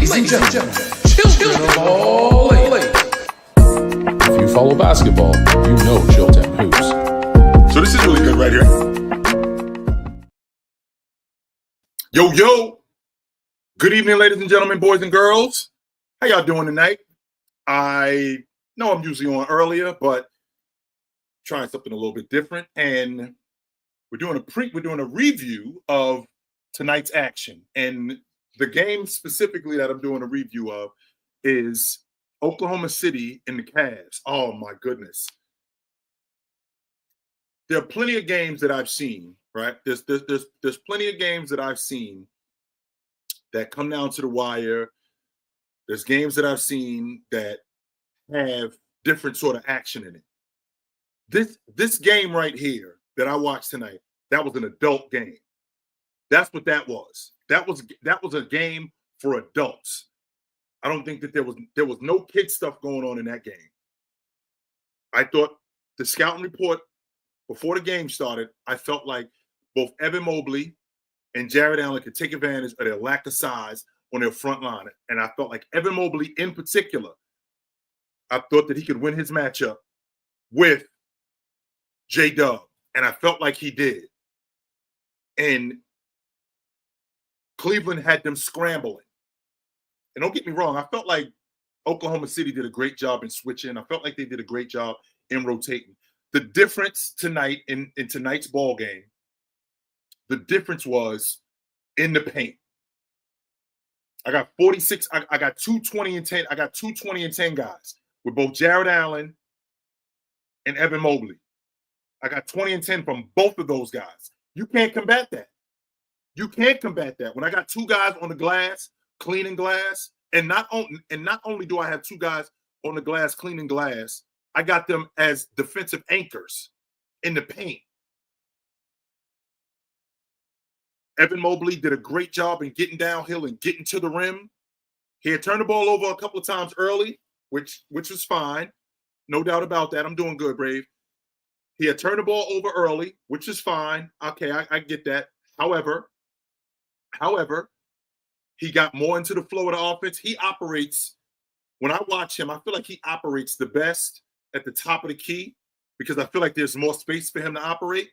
Ladies and gentlemen, children of all ages. If you follow basketball, you know Chilton Hoops. So this is really good right here. Yo. Good evening, ladies and gentlemen, boys and girls. How y'all doing tonight? I know I'm usually on earlier, but trying something a little bit different. And we're doing a review of tonight's action. And the game specifically that I'm doing a review of is Oklahoma City and the Cavs. Oh my goodness. There are plenty of games that I've seen, right? There's plenty of games that I've seen that come down to the wire. There's games that I've seen that have different sort of action in it. This game right here that I watched tonight, that was an adult game. That's what that was. That was a game for adults. I don't think that there was no kid stuff going on in that game. I thought the scouting report before the game started, I felt like both Evan Mobley and Jared Allen could take advantage of their lack of size on their front line. And I felt like Evan Mobley in particular, I thought that he could win his matchup with J-Dub. And I felt like he did. And Cleveland had them scrambling. And don't get me wrong, I felt like Oklahoma City did a great job in switching. I felt like they did a great job in rotating. The difference tonight in tonight's ball game, the difference was in the paint. I got 46. I got 220 and 10. I got 220 and 10 guys with both Jared Allen and Evan Mobley. I got 20 and 10 from both of those guys. You can't combat that. You can't combat that. When I got two guys on the glass, cleaning glass, and not only do I have two guys on the glass cleaning glass, I got them as defensive anchors in the paint. Evan Mobley did a great job in getting downhill and getting to the rim. He had turned the ball over a couple of times early, which was fine. No doubt about that. I'm doing good, Brave. He had turned the ball over early, which is fine. Okay, I get that. However, he got more into the flow of the offense. He operates, when I watch him, I feel like he operates the best at the top of the key because I feel like there's more space for him to operate.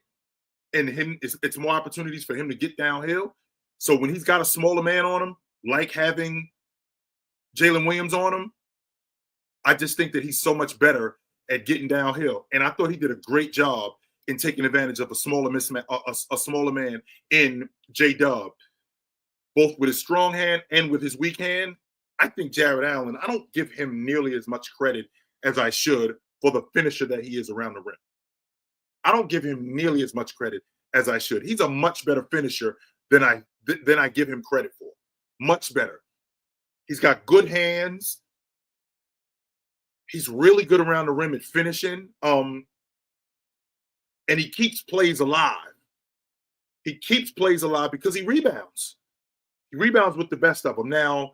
And it's more opportunities for him to get downhill. So when he's got a smaller man on him, like having Jalen Williams on him, I just think that he's so much better at getting downhill. And I thought he did a great job in taking advantage of a smaller man in J-Dub, both with his strong hand and with his weak hand. I think Jared Allen, I don't give him nearly as much credit as I should for the finisher that he is around the rim. I don't give him nearly as much credit as I should. He's a much better finisher than I give him credit for. Much better. He's got good hands. He's really good around the rim at finishing. And he keeps plays alive. He keeps plays alive because he rebounds. He rebounds with the best of them. Now,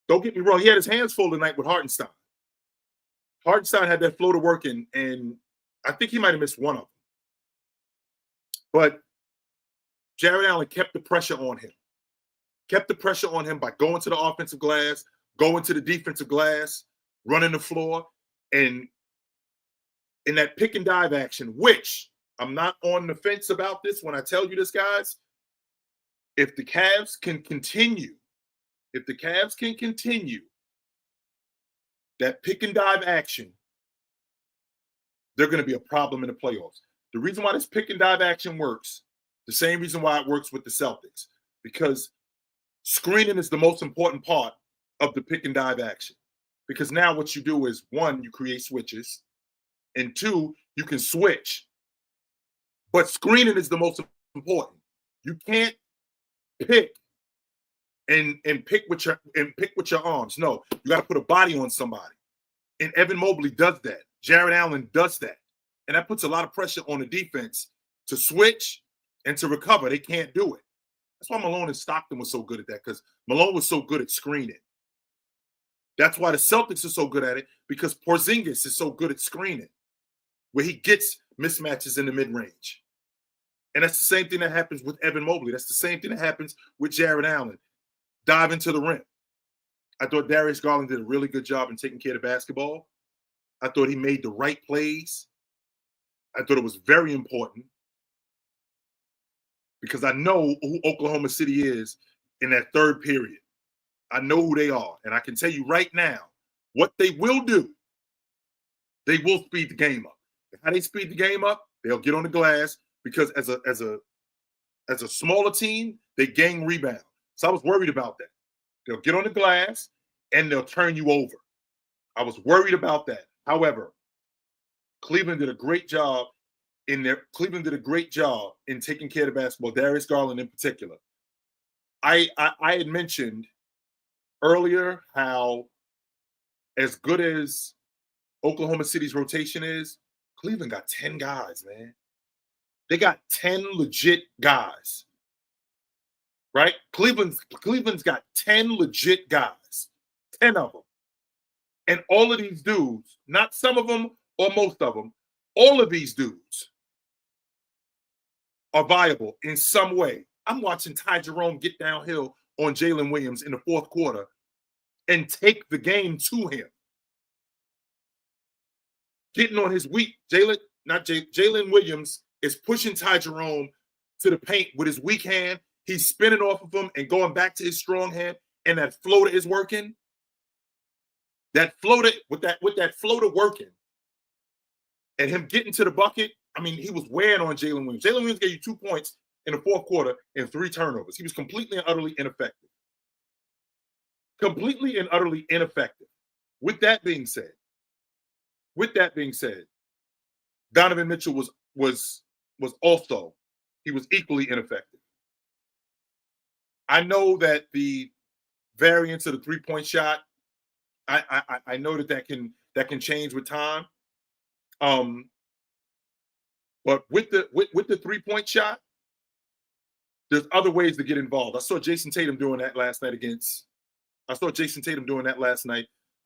don't get me wrong. He had his hands full tonight with Hartenstein. Hartenstein had that floater working, and I think he might have missed one of them. But Jared Allen kept the pressure on him. Kept the pressure on him by going to the offensive glass, going to the defensive glass, running the floor, and in that pick and dive action, which I'm not on the fence about this when I tell you this, guys. If the Cavs can continue that pick and dive action, they're going to be a problem in the playoffs. The reason why this pick and dive action works, the same reason why it works with the Celtics, because screening is the most important part of the pick and dive action. Because now what you do is, one, you create switches, and two, you can switch. But screening is the most important. You can't pick and pick with your arms. No, you got to put a body on somebody. And Evan Mobley does that. Jared Allen does that. And that puts a lot of pressure on the defense to switch and to recover. They can't do it. That's why Malone and Stockton was so good at that, because Malone was so good at screening. That's why the Celtics are so good at it, because Porzingis is so good at screening, where he gets mismatches in the mid-range. And that's the same thing that happens with Evan Mobley. That's the same thing that happens with Jared Allen. Dive into the rim. I thought Darius Garland did a really good job in taking care of the basketball. I thought he made the right plays. I thought it was very important because I know who Oklahoma City is in that third period. I know who they are. And I can tell you right now, what they will do, they will speed the game up. How they speed the game up, they'll get on the glass because as a smaller team, they gain rebound. So I was worried about that. They'll get on the glass and they'll turn you over. I was worried about that. However, Cleveland did a great job in taking care of the basketball, Darius Garland in particular. I had mentioned earlier how as good as Oklahoma City's rotation is, Cleveland got 10 guys, man. They got 10 legit guys. Right? Cleveland's got 10 legit guys. 10 of them. And all of these dudes, not some of them or most of them, all of these dudes are viable in some way. I'm watching Ty Jerome get downhill on Jalen Williams in the fourth quarter and take the game to him. Getting on his weak, Jalen Williams is pushing Ty Jerome to the paint with his weak hand. He's spinning off of him and going back to his strong hand, and that floater is working. That floater, with that floater working, and him getting to the bucket, I mean, he was wearing on Jalen Williams. Jalen Williams gave you 2 points in the fourth quarter and 3 turnovers. He was completely and utterly ineffective. Completely and utterly ineffective. With that being said, Donovan Mitchell was also, he was equally ineffective. I know that the variance of the 3-point shot, I know that can change with time. But with the 3-point shot, there's other ways to get involved. I saw Jason Tatum doing that last night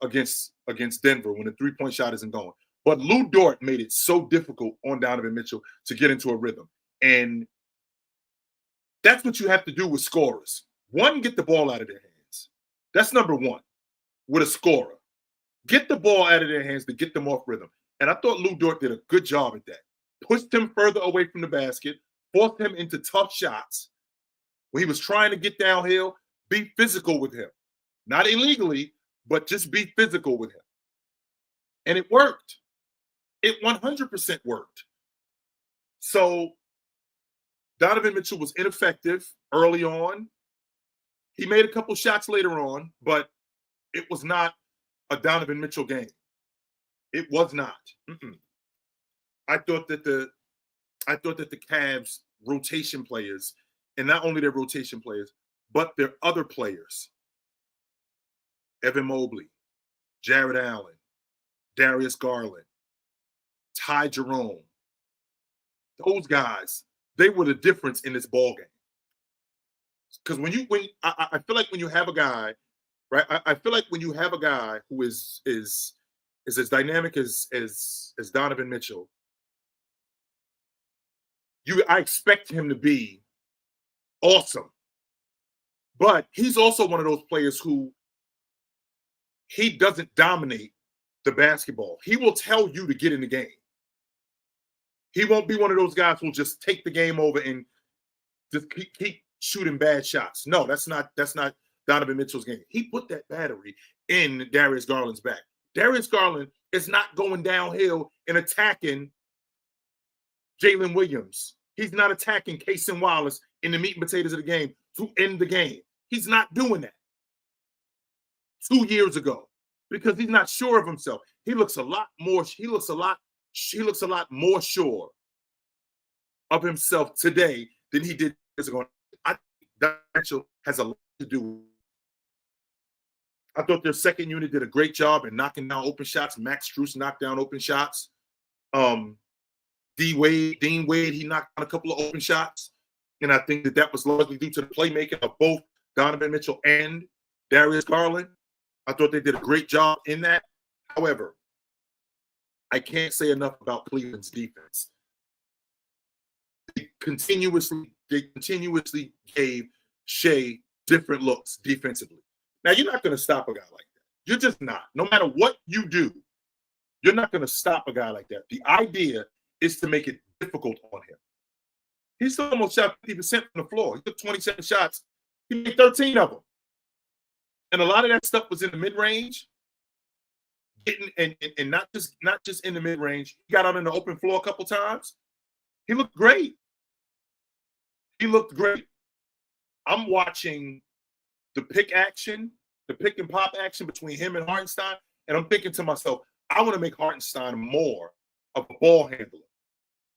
against Denver when the 3-point shot isn't going. But Lou Dort made it so difficult on Donovan Mitchell to get into a rhythm. And that's what you have to do with scorers. One, get the ball out of their hands. That's number one with a scorer. Get the ball out of their hands to get them off rhythm. And I thought Lou Dort did a good job at that. Pushed him further away from the basket, forced him into tough shots. When he was trying to get downhill, be physical with him. Not illegally, but just be physical with him. And it worked. It 100% worked. So Donovan Mitchell was ineffective early on. He made a couple shots later on, but it was not a Donovan Mitchell game. It was not. I thought that the Cavs rotation players, and not only their rotation players, but their other players, Evan Mobley, Jared Allen, Darius Garland, Ty Jerome, those guys, they were the difference in this ball game. Because I feel like when you have a guy, right? I feel like when you have a guy who is as dynamic as Donovan Mitchell, I expect him to be awesome. But he's also one of those players who he doesn't dominate the basketball. He will tell you to get in the game. He won't be one of those guys who will just take the game over and just keep shooting bad shots. No, that's not Donovan Mitchell's game. He put that battery in Darius Garland's back. Darius Garland is not going downhill and attacking Jalen Williams. He's not attacking Cason Wallace in the meat and potatoes of the game to end the game. He's not doing that 2 years ago because he's not sure of himself. He looks a lot more sure of himself today than he did years ago. I think that Mitchell has a lot to do with it. I thought their second unit did a great job in knocking down open shots. Max Strus knocked down open shots. Dean Wade, he knocked down a couple of open shots. And I think that was largely due to the playmaking of both Donovan Mitchell and Darius Garland. I thought they did a great job in that. However, I can't say enough about Cleveland's defense. They continuously gave Shea different looks defensively. Now, you're not going to stop a guy like that. You're just not. No matter what you do, you're not going to stop a guy like that. The idea is to make it difficult on him. He still almost shot 50% from the floor. He took 27 shots. He made 13 of them. And a lot of that stuff was in the mid-range. And not just in the mid-range. He got out in the open floor a couple times. He looked great. He looked great. I'm watching the pick and pop action between him and Hartenstein, and I'm thinking to myself, I want to make Hartenstein more of a ball handler.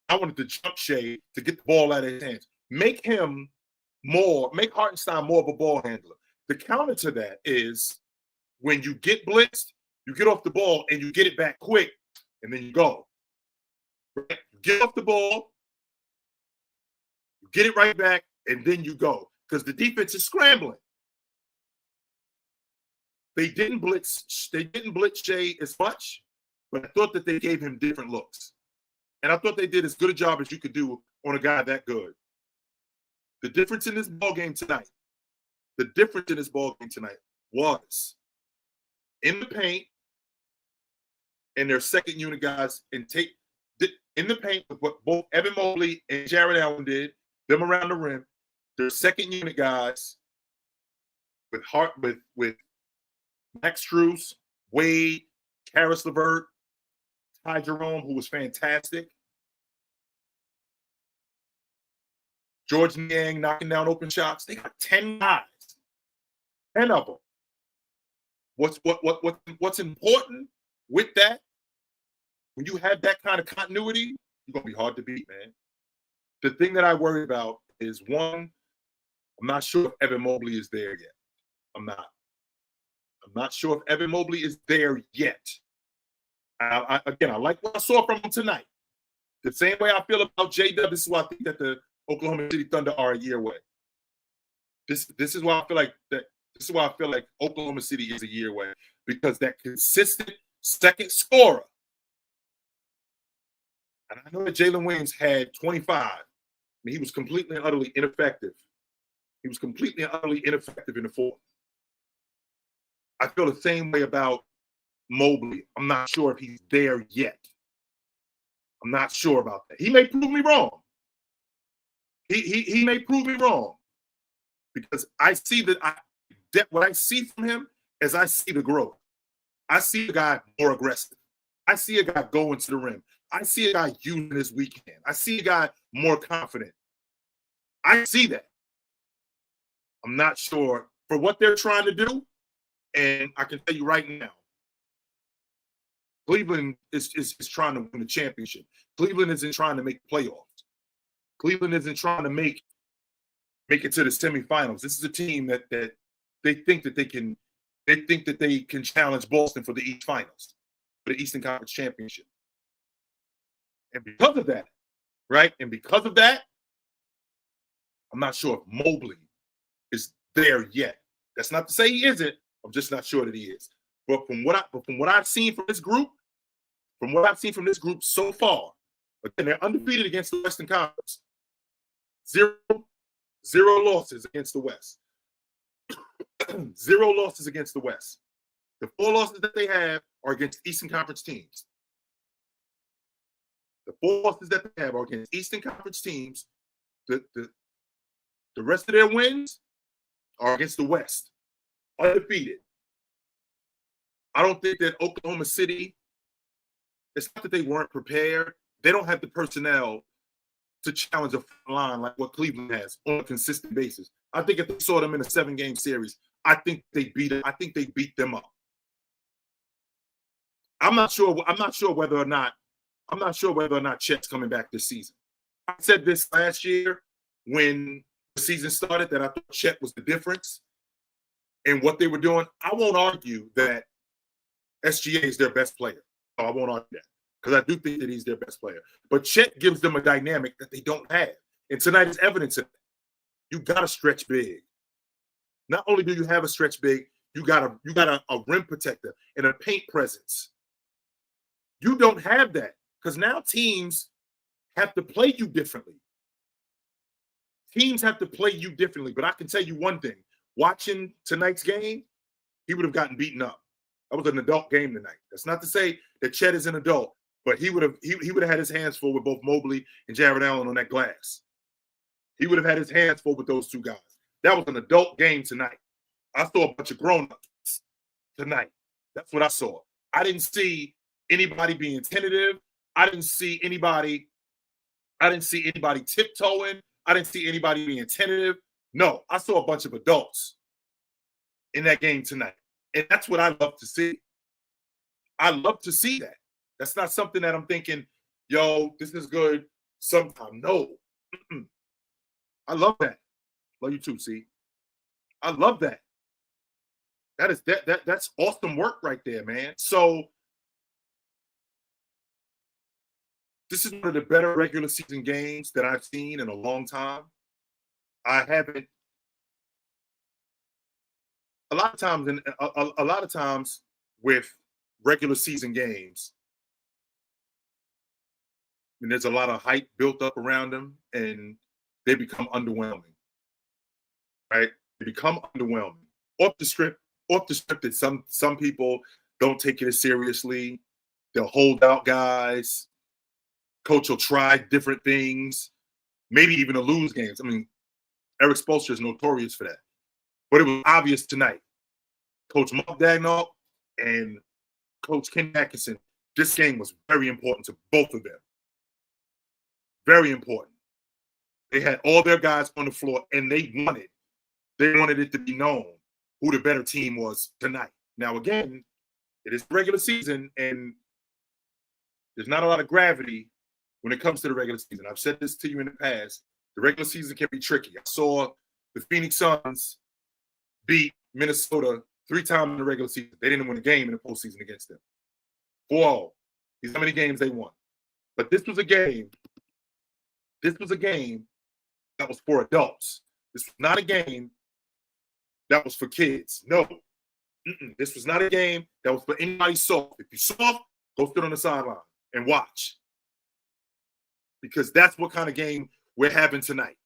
I wanted to jump Shea to get the ball out of his hands. Make Hartenstein more of a ball handler. The counter to that is when you get blitzed, you get off the ball and you get it back quick, and then you go. Right? Get off the ball, you get it right back, and then you go. Because the defense is scrambling. They didn't blitz Shea as much, but I thought that they gave him different looks. And I thought they did as good a job as you could do on a guy that good. The difference in this ballgame tonight was in the paint, and their second unit guys in the paint with what both Evan Mobley and Jared Allen did, them around the rim. Their second unit guys with Max Strus, Wade, Karis LeVert, Ty Jerome, who was fantastic. George Niang knocking down open shots. They got 10 guys. 10 of them. What's important with that, when you have that kind of continuity, you're going to be hard to beat, man. The thing that I worry about is, one, I'm not sure if Evan Mobley is there yet. I'm not sure if Evan Mobley is there yet. I like what I saw from him tonight. The same way I feel about J-Dub, this is why I think that the Oklahoma City Thunder are a year away. This is why I feel like that. This is why I feel like Oklahoma City is a year away, because that consistent second scorer. And I know that Jalen Williams had 25. He was completely and utterly ineffective. He was completely and utterly ineffective in the fourth. I feel the same way about Mobley. I'm not sure if he's there yet. I'm not sure about that. He may prove me wrong. He may prove me wrong, because I see what I see from him is I see the growth. I see a guy more aggressive. I see a guy going to the rim. I see a guy using his weekend. I see a guy more confident. I see that. I'm not sure for what they're trying to do. And I can tell you right now, Cleveland is trying to win the championship. Cleveland isn't trying to make playoffs. Cleveland isn't trying to make it to the semifinals. This is a team that they think that they can challenge Boston for the East Finals, for the Eastern Conference Championship. And because of that, right? And because of that, I'm not sure if Mobley is there yet. That's not to say he isn't. I'm just not sure that he is. But from what I've seen from this group, so far, again, they're undefeated against the Western Conference. Zero losses against the West. 0 losses against the West. The 4 losses that they have are against Eastern Conference teams. The 4 losses that they have are against Eastern Conference teams. The rest of their wins are against the West. Undefeated. I don't think that Oklahoma City, it's not that they weren't prepared. They don't have the personnel to challenge a line like what Cleveland has on a consistent basis. I think if they saw them in a 7-game series, I think they beat them up. I'm not sure whether or not Chet's coming back this season. I said this last year when the season started, that I thought Chet was the difference in what they were doing. I won't argue that SGA is their best player. No, I won't argue that, because I do think that he's their best player. But Chet gives them a dynamic that they don't have. And tonight is evidence of that. You got to stretch big. Not only do you have a stretch big, you got a rim protector and a paint presence. You don't have that, because now teams have to play you differently. Teams have to play you differently. But I can tell you one thing. Watching tonight's game, he would have gotten beaten up. That was an adult game tonight. That's not to say that Chet is an adult, but he would have had his hands full with both Mobley and Jared Allen on that glass. He would have had his hands full with those two guys. That was an adult game tonight. I saw a bunch of grown-ups tonight. That's what I saw. I didn't see anybody being tentative. I didn't see anybody tiptoeing. I didn't see anybody being tentative. No, I saw a bunch of adults in that game tonight. And that's what I love to see. I love to see that. That's not something that I'm thinking, yo, this is good sometime. No. I love that. Love you too, see. I love that. That's awesome work right there, man. So this is one of the better regular season games that I've seen in a long time. I haven't. A lot of times with regular season games, and there's a lot of hype built up around them, and they become underwhelming. Right? They become underwhelming. Off the script that some people don't take it as seriously. They'll hold out guys. Coach will try different things, maybe even to lose games. I mean, Eric Spoelstra is notorious for that. But it was obvious tonight. Coach Mark Dagnall and Coach Ken Atkinson, this game was very important to both of them. Very important. They had all their guys on the floor, and they wanted it to be known who the better team was tonight. Now, again, it is regular season, and there's not a lot of gravity when it comes to the regular season. I've said this to you in the past. The regular season can be tricky. I saw the Phoenix Suns beat Minnesota 3 times in the regular season. They didn't win a game in the postseason against them. 4-0. These how many games they won. But this was a game that was for adults. This was not a game that was for kids. No. This was not a game that was for anybody soft. If you're soft, go sit on the sideline and watch. Because that's what kind of game we're having tonight.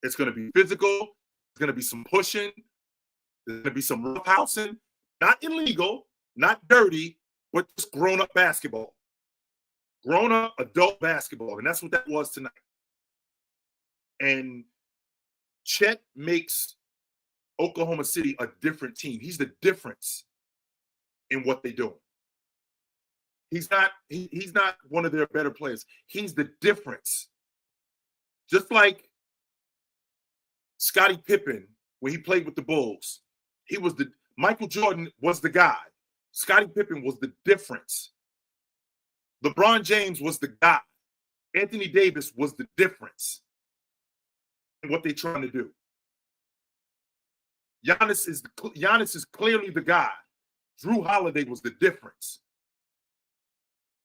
It's going to be physical. There's going to be some pushing. There's going to be some roughhousing. Not illegal, not dirty, but just grown-up basketball. Grown-up adult basketball. And that's what that was tonight. And Chet makes Oklahoma City a different team. He's the difference in what they're doing. He's not one of their better players. He's the difference. Just like Scottie Pippen, when he played with the Bulls, Michael Jordan was the guy. Scottie Pippen was the difference. LeBron James was the guy. Anthony Davis was the difference in what they're trying to do. Giannis is clearly the guy. Drew Holiday was the difference.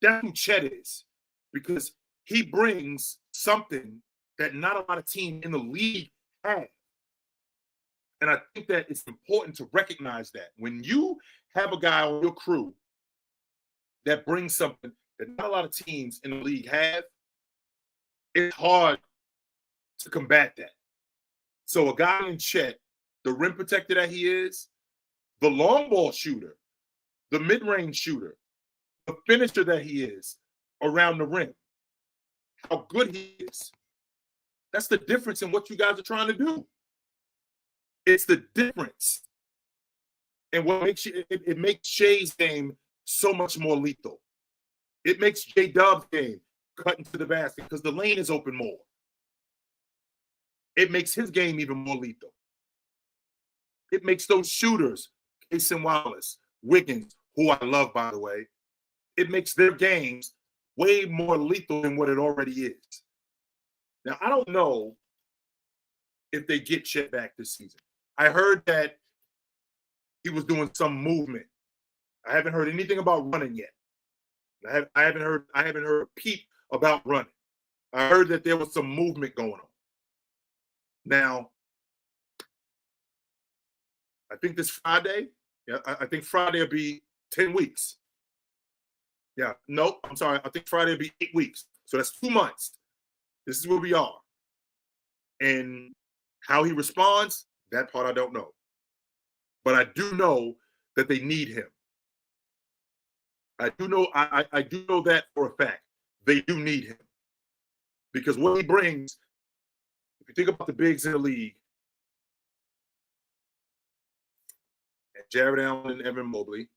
That's who Chet is, because he brings something that not a lot of teams in the league have. And I think that it's important to recognize that. When you have a guy on your crew that brings something that not a lot of teams in the league have, it's hard to combat that. So a guy in Chet, the rim protector that he is, the long ball shooter, the mid-range shooter, the finisher that he is around the rim, how good he is. That's the difference in what you guys are trying to do. It's the difference. And what makes it makes Shay's game so much more lethal. It makes J-Dub's game cutting to the basket because the lane is open more. It makes his game even more lethal. It makes those shooters, Cason Wallace, Wiggins, who I love, by the way, it makes their games way more lethal than what it already is. Now, I don't know if they get Chet back this season. I heard that he was doing some movement. I haven't heard anything about running yet. I haven't heard a peep about running. I heard that there was some movement going on. Now, I think this Friday, I think Friday will be 10 weeks. Yeah, no, I'm sorry. I think Friday will be 8 weeks. So that's 2 months. This is where we are. And how he responds, that part I don't know. but I do know that they need him. I do know that for a fact. They do need him. Because what he brings, if you think about the bigs in the league, Jared Allen and Evan Mobley,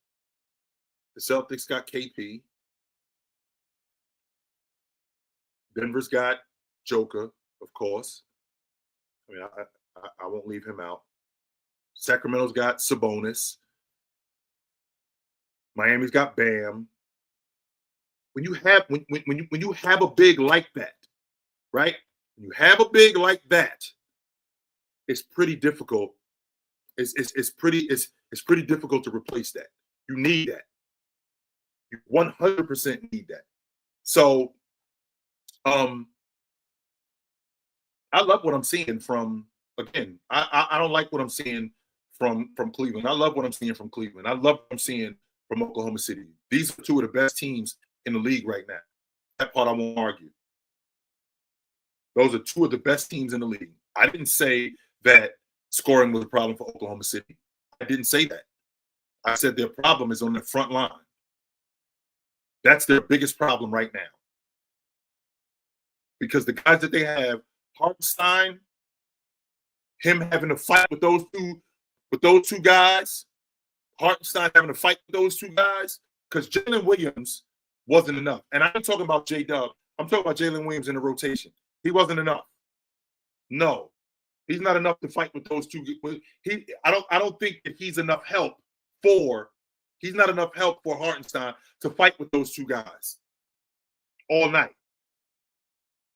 the Celtics got KP, Denver's got Joker, of course. I mean, I won't leave him out. Sacramento's got Sabonis. Miami's got Bam. When you have when you have a big like that, right? When you have a big like that, it's pretty difficult. It's pretty difficult to replace that. You need that. You 100% need that. So, I love what I'm seeing from. Again, I don't like what I'm seeing from Cleveland. I love what I'm seeing from Cleveland. I love what I'm seeing from Oklahoma City. These are two of the best teams in the league right now. That part I won't argue. Those are two of the best teams in the league. I didn't say that scoring was a problem for Oklahoma City. I didn't say that. I said their problem is on the front line. That's their biggest problem right now. Because the guys that they have, Hartenstein, him having to fight with those two guys, Hartenstein having to fight with those two guys, because Jalen Williams wasn't enough. And I ain't talking about J-Dub. I'm talking about Jalen Williams in the rotation. He wasn't enough. No, he's not enough to fight with those two. I don't think that he's enough help for. He's not enough help for Hartenstein to fight with those two guys all night.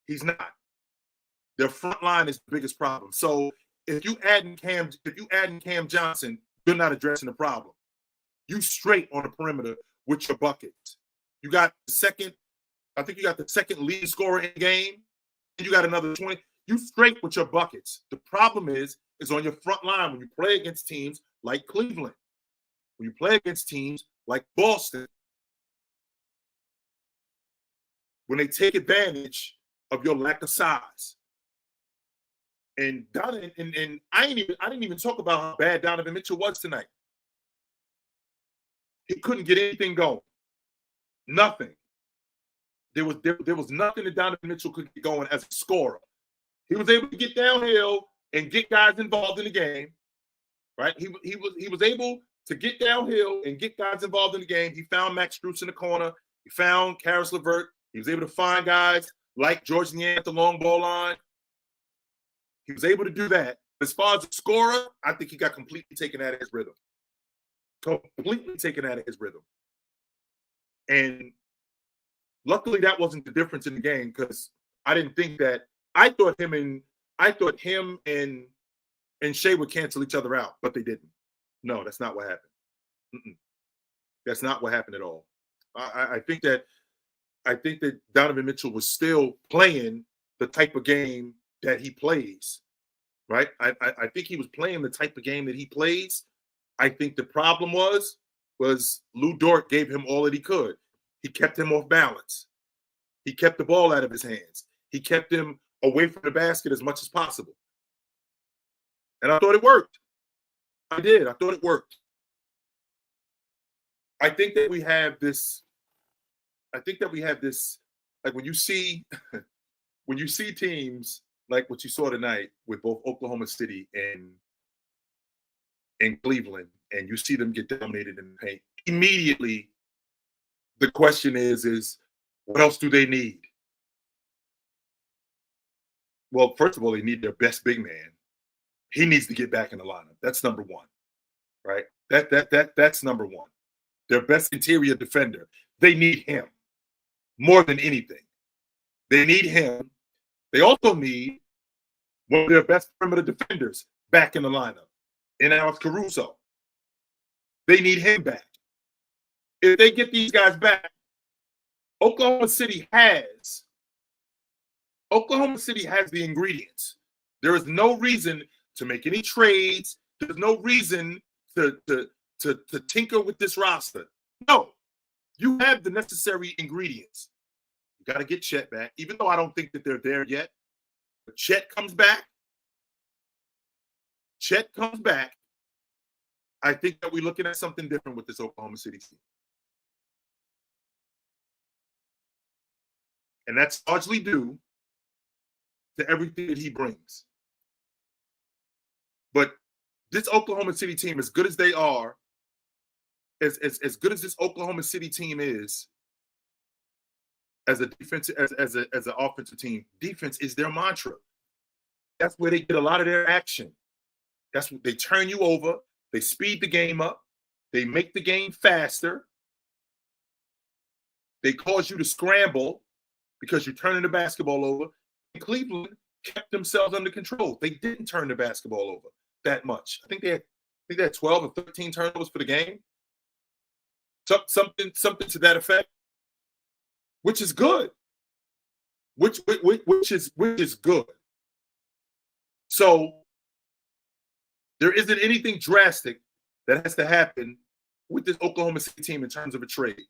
He's not. Their front line is the biggest problem. So if you add in Cam Johnson, you're not addressing the problem. You straight on the perimeter with your buckets. You got the second lead scorer in the game, and you got another 20. You straight with your buckets. The problem is on your front line when you play against teams like Cleveland, when you play against teams like Boston, when they take advantage of your lack of size. And I didn't even talk about how bad Donovan Mitchell was tonight. He couldn't get anything going. Nothing. There was nothing that Donovan Mitchell could get going as a scorer. He was able to get downhill and get guys involved in the game, right? He was able to get downhill and get guys involved in the game. He found Max Strus in the corner. He found Karis LeVert. He was able to find guys like George Niang at the long ball line. He was able to do that. As far as a scorer, I think he got completely taken out of his rhythm. Completely taken out of his rhythm. And luckily that wasn't the difference in the game, because I didn't think that. I thought him and Shea would cancel each other out, but they didn't. No, that's not what happened. That's not what happened at all. I think that Donovan Mitchell was still playing the type of game that he plays, right? I think he was playing the type of game that he plays. I think the problem was Lou Dort gave him all that he could. He kept him off balance. He kept the ball out of his hands. He kept him away from the basket as much as possible. And I thought it worked. I did. I thought it worked. I think that we have this, like when you see teams like what you saw tonight with both Oklahoma City and Cleveland, and you see them get dominated in the paint, immediately the question is what else do they need? Well, first of all, they need their best big man. He needs to get back in the lineup. That's number one, right? That's number one. Their best interior defender. They need him more than anything. They need him. They also need one of their best perimeter defenders back in the lineup, in Alex Caruso. They need him back. If they get these guys back, Oklahoma City has the ingredients. There is no reason to make any trades. There's no reason to tinker with this roster. No, you have the necessary ingredients. You got to get Chet back, even though I don't think that they're there yet. But Chet comes back. I think that we're looking at something different with this Oklahoma City team. And that's largely due to everything that he brings. But this Oklahoma City team, as good as they are, as good as this Oklahoma City team is, as a defensive, as an offensive team, defense is their mantra. That's where they get a lot of their action. That's what they turn you over, they speed the game up, they make the game faster, they cause you to scramble because you're turning the basketball over. And Cleveland kept themselves under control. They didn't turn the basketball over that much. I think they had 12 or 13 turnovers for the game. Something to that effect, which is good. Which is good. So there isn't anything drastic that has to happen with this Oklahoma City team in terms of a trade.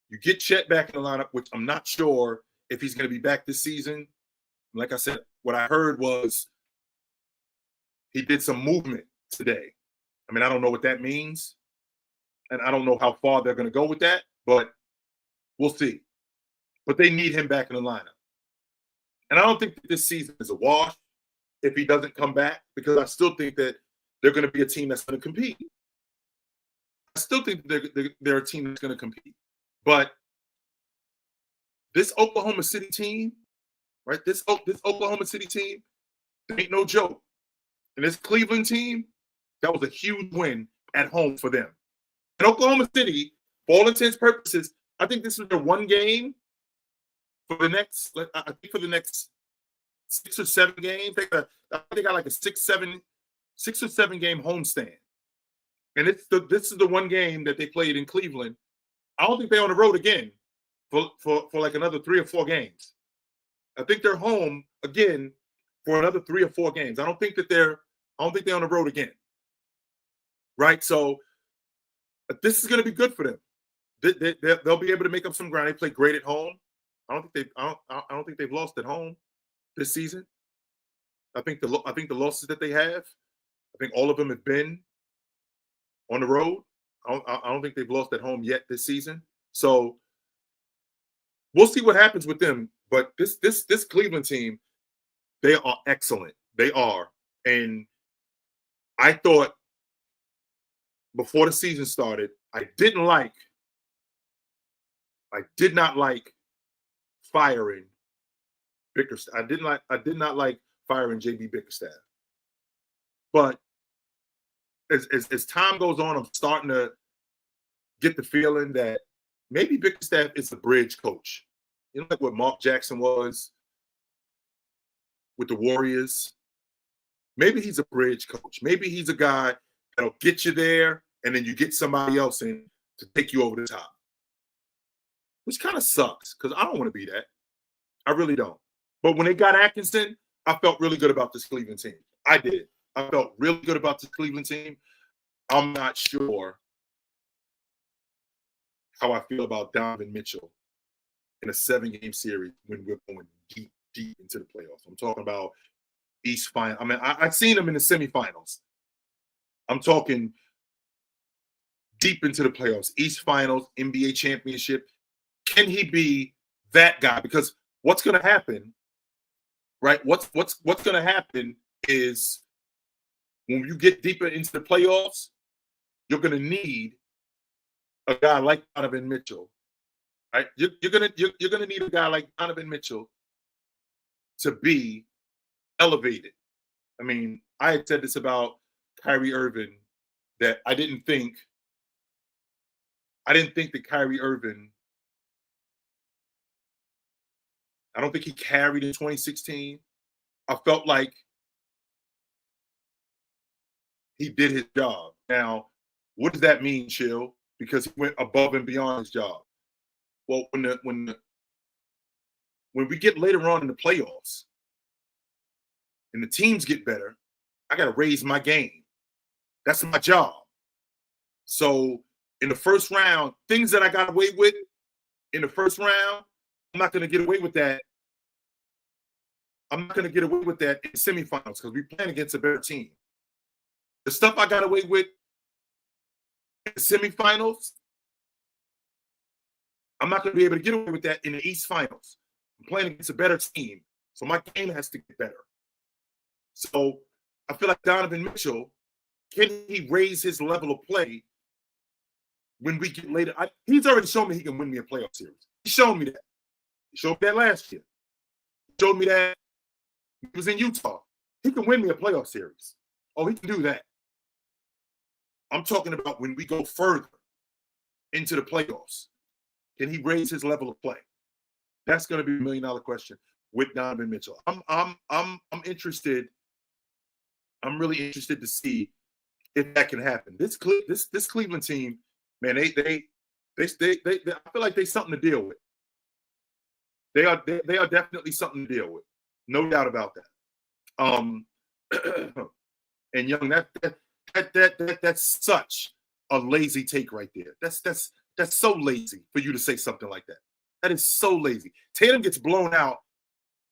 You get Chet back in the lineup, which I'm not sure if he's going to be back this season. Like I said, what I heard was he did some movement today. I mean, I don't know what that means, and I don't know how far they're going to go with that, but we'll see. But they need him back in the lineup. And I don't think that this season is a wash if he doesn't come back, because I still think that they're going to be a team that's going to compete. I still think they're a team that's going to compete. But this Oklahoma City team, right? This Oklahoma City team, ain't no joke. And this Cleveland team, that was a huge win at home for them. And Oklahoma City, for all intents and purposes, I think this is their one game for the next, I think for the next 6 or 7 games. They got like a 6 or 7 game homestand. And this is the one game that they played in Cleveland. I don't think they're on the road again for like another 3 or 4 games. I think they're home again for another 3 or 4 games. I don't think they're on the road again. Right? So this is going to be good for them. They'll be able to make up some ground. They play great at home. I don't think they've lost at home this season. I think the losses that they have, I think all of them have been on the road. I don't think they've lost at home yet this season. So we'll see what happens with them. But this Cleveland team, they are excellent. They are. And I thought before the season started, I did not like firing Bickerstaff. I did not like firing JB Bickerstaff. But as time goes on, I'm starting to get the feeling that maybe Bickerstaff is a bridge coach. You know, like what Mark Jackson was with the Warriors. Maybe he's a bridge coach. Maybe he's a guy that'll get you there, and then you get somebody else in to take you over the top. Which kind of sucks, because I don't want to be that. I really don't. But when they got Atkinson, I felt really good about this Cleveland team. I did. I felt really good about this Cleveland team. I'm not sure how I feel about Donovan Mitchell in a 7-game series when we're going deep into the playoffs. I'm talking about East Final. I mean, I've seen him in the semifinals. I'm talking deep into the playoffs, East Finals, NBA championship. Can he be that guy? Because what's going to happen, right? What's going to happen is when you get deeper into the playoffs, you're going to need a guy like Donovan Mitchell, right? You're going to need a guy like Donovan Mitchell to be elevated. I mean, I had said this about Kyrie Irving, that I didn't think that Kyrie Irving, I don't think he carried in 2016. I felt like he did his job. Now, what does that mean, Chill? Because he went above and beyond his job. Well, when we get later on in the playoffs and the teams get better, I got to raise my game. That's my job. So in the first round, things that I got away with in the first round, I'm not going to get away with that I'm not going to get away with that in semifinals because we're playing against a better team. The stuff I got away with in the semifinals, I'm not going to be able to get away with that in the East Finals. I'm playing against a better team, so my game has to get better. So I feel like Donovan Mitchell, can he raise his level of play when we get later? He's already shown me he can win me a playoff series. He showed me that. He showed me that last year. He showed me that he was in Utah. He can win me a playoff series. Oh, he can do that. I'm talking about when we go further into the playoffs. Can he raise his level of play? That's going to be $1 million question with Donovan Mitchell. I'm interested. I'm really interested to see if that can happen. This Cleveland team, man, they I feel like they're something to deal with. They are definitely something to deal with, no doubt about that. And Young, that's such a lazy take right there. That's so lazy for you to say something like that. That is so lazy. Tatum gets blown out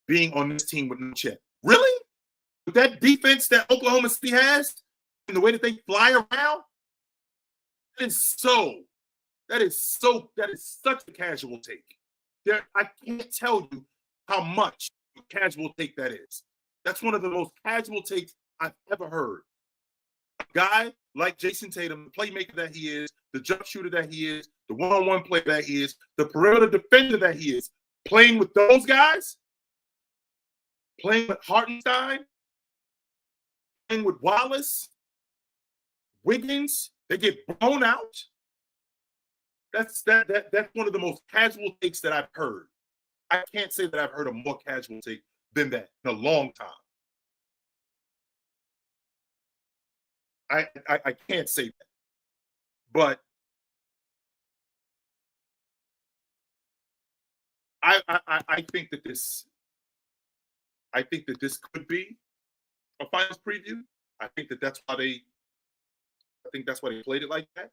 being on this team with no Chet. Really? With that defense that Oklahoma City has and the way that they fly around? That is such a casual take. I can't tell you how much a casual take that is. That's one of the most casual takes I've ever heard. A guy like Jason Tatum, the playmaker that he is, the jump shooter that he is, the one-on-one player that he is, the perimeter defender that he is, playing with those guys, playing with Hartenstein, playing with Wallace, Wiggins, they get blown out. That's one of the most casual takes that I've heard. I can't say that I've heard a more casual take than that in a long time. I can't say that. But I think that this could be a finals preview. I think that's why they played it like that.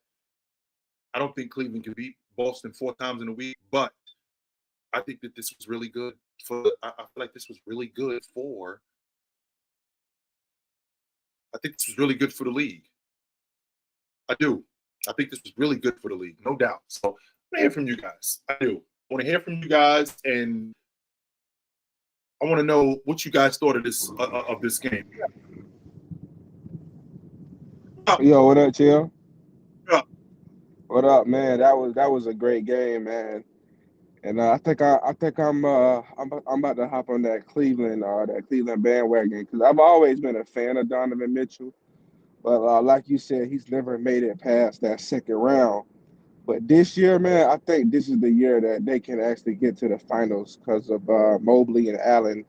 I don't think Cleveland can beat Boston 4 times in a week, but I think that this was really good I feel like this was really good for the league. I do. I think this was really good for the league, no doubt. So I want to hear from you guys. I do. I want to hear from you guys, and I want to know what you guys thought of this game. Yo, what up, Chill? Yeah. What up, man? That was a great game, man. And I think I'm about to hop on that Cleveland bandwagon because I've always been a fan of Donovan Mitchell, but like you said, he's never made it past that second round. But this year, man, I think this is the year that they can actually get to the finals because of Mobley and Allen.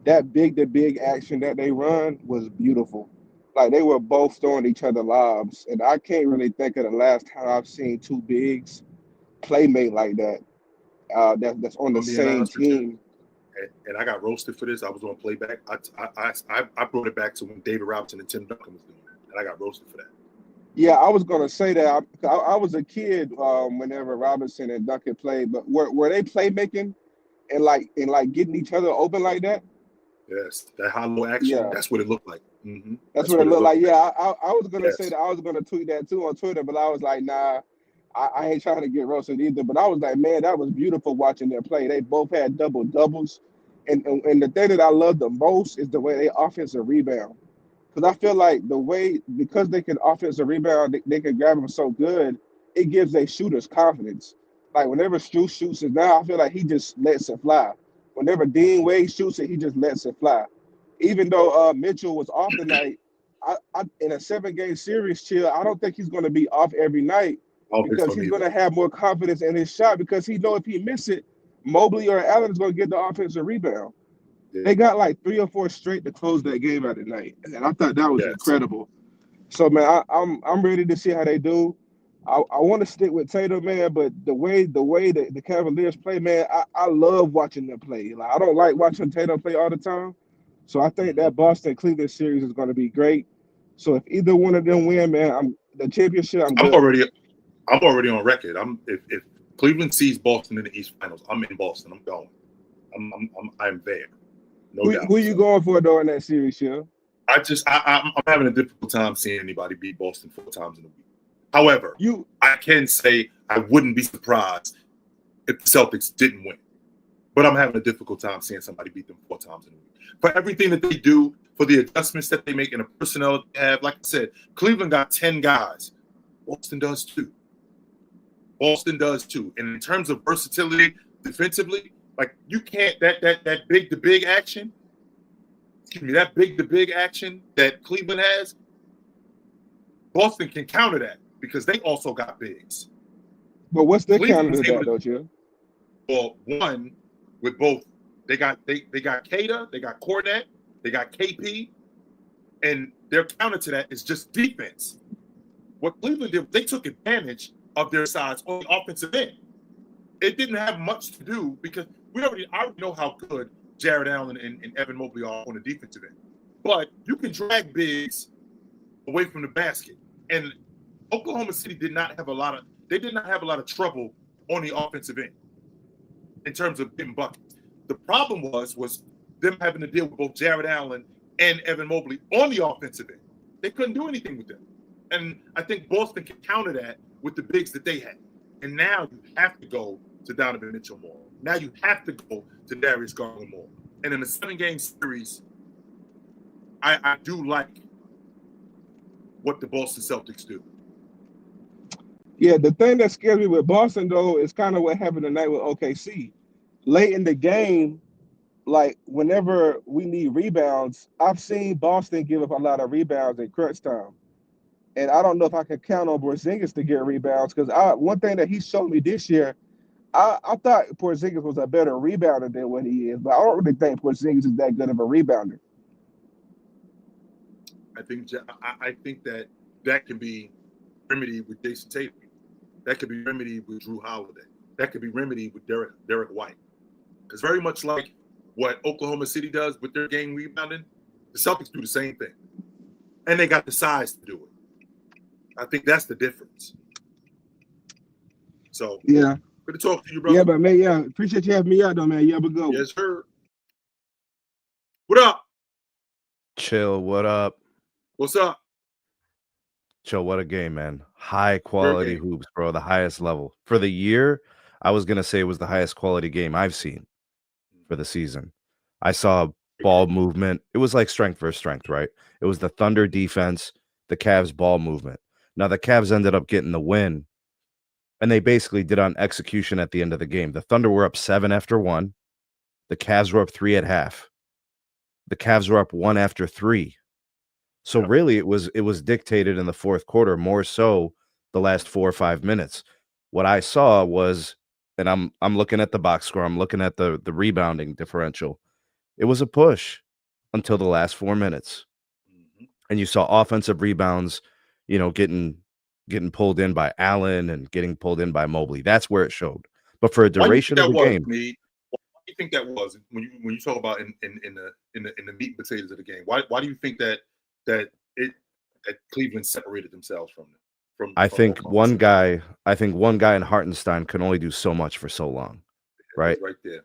That big action that they run was beautiful. Like they were both throwing each other lobs, and I can't really think of the last time I've seen two bigs playmate like that. That's on the same team. And I got roasted for this. I was on playback. I brought it back to when David Robinson and Tim Duncan was doing it, and I got roasted for that. Yeah, I was gonna say that. I was a kid whenever Robinson and Duncan played, but were they playmaking and like getting each other open like that? Yes, that hollow action. Yeah. That's what it looked like. Mm-hmm. That's what it looked like. Yeah, I was gonna say that. I was gonna tweet that too on Twitter, but I was like, nah, I ain't trying to get roasted either. But I was like, man, that was beautiful watching them play. They both had double doubles, and the thing that I love the most is the way they offensive rebound. Because I feel like because they can offensive rebound, they can grab them so good, it gives their shooters confidence. Like whenever Stu shoots it now, I feel like he just lets it fly. Whenever Dean Wade shoots it, he just lets it fly. Even though Mitchell was off tonight, in a 7-game series, Chill, I don't think he's going to be off every night because he's going to have more confidence in his shot because he know if he miss it, Mobley or Allen is going to get the offensive rebound. They got like 3 or 4 straight to close that game out at night, and I thought that was incredible. So man, I'm ready to see how they do. I want to stick with Tatum, man, but the way that the Cavaliers play, man, I love watching them play. Like I don't like watching Tatum play all the time, so I think that Boston Cleveland series is going to be great. So if either one of them win, man, the championship. I'm already on record. If Cleveland sees Boston in the East Finals, I'm in Boston. I'm going. I'm there. No doubt. Who you going for though in that series, Shell? I'm having a difficult time seeing anybody beat Boston 4 times in a week. However, I can say I wouldn't be surprised if the Celtics didn't win. But I'm having a difficult time seeing somebody beat them 4 times in a week. For everything that they do, for the adjustments that they make and the personnel they have, like I said, Cleveland got 10 guys. Boston does too. And in terms of versatility defensively, like you can't that big to big action. Excuse me, that big to big action that Cleveland has, Boston can counter that because they also got bigs. But what's the counter to that, though, Chill? Well, one with both, they got Kata, they got Cornette, they got KP, and their counter to that is just defense. What Cleveland did, they took advantage of their size on the offensive end. It didn't have much to do because I already know how good Jared Allen and Evan Mobley are on the defensive end. But you can drag bigs away from the basket. And Oklahoma City did not have a lot of trouble on the offensive end in terms of getting buckets. The problem was them having to deal with both Jared Allen and Evan Mobley on the offensive end. They couldn't do anything with them. And I think Boston can counter that with the bigs that they had. And now you have to go to Donovan Mitchell more. Now you have to go to Darius Garland more. And in a 7-game series, I do like what the Boston Celtics do. Yeah, the thing that scares me with Boston, though, is kind of what happened tonight with OKC. Late in the game, like whenever we need rebounds, I've seen Boston give up a lot of rebounds in crunch time. And I don't know if I can count on Porzingis to get rebounds because one thing that he showed me this year, I thought Porzingis was a better rebounder than what he is, but I don't really think Porzingis is that good of a rebounder. I think that can be remedied with Jason Tatum. That could be remedied with Drew Holiday. That could be remedied with Derek White. Because very much like what Oklahoma City does with their game rebounding, the Celtics do the same thing. And they got the size to do it. I think that's the difference. So, yeah. Good to talk to you, brother. Yeah, but man, appreciate you having me out, though, man. You have a good one. Yes, sir. What up? Chill, what up? What's up? Chill, what a game, man. High quality hoops, bro. The highest level. For the year, I was going to say it was the highest quality game I've seen for the season. I saw ball movement. It was like strength versus strength, right? It was the Thunder defense, the Cavs ball movement. Now, the Cavs ended up getting the win, and they basically did on execution at the end of the game. The Thunder were up 7 after 1. The Cavs were up 3 at half. The Cavs were up 1 after 3. So really, it was dictated in the fourth quarter, more so the last 4 or 5 minutes. What I saw was, and I'm looking at the box score, I'm looking at the rebounding differential. It was a push until the last 4 minutes, and you saw offensive rebounds, getting pulled in by Allen and getting pulled in by Mobley. That's where it showed. But for a duration of the game, why do you think that was when you talk about in the meat and potatoes of the game? Why do you think that Cleveland separated themselves from I think one guy in Hartenstein can only do so much for so long, right? Right there.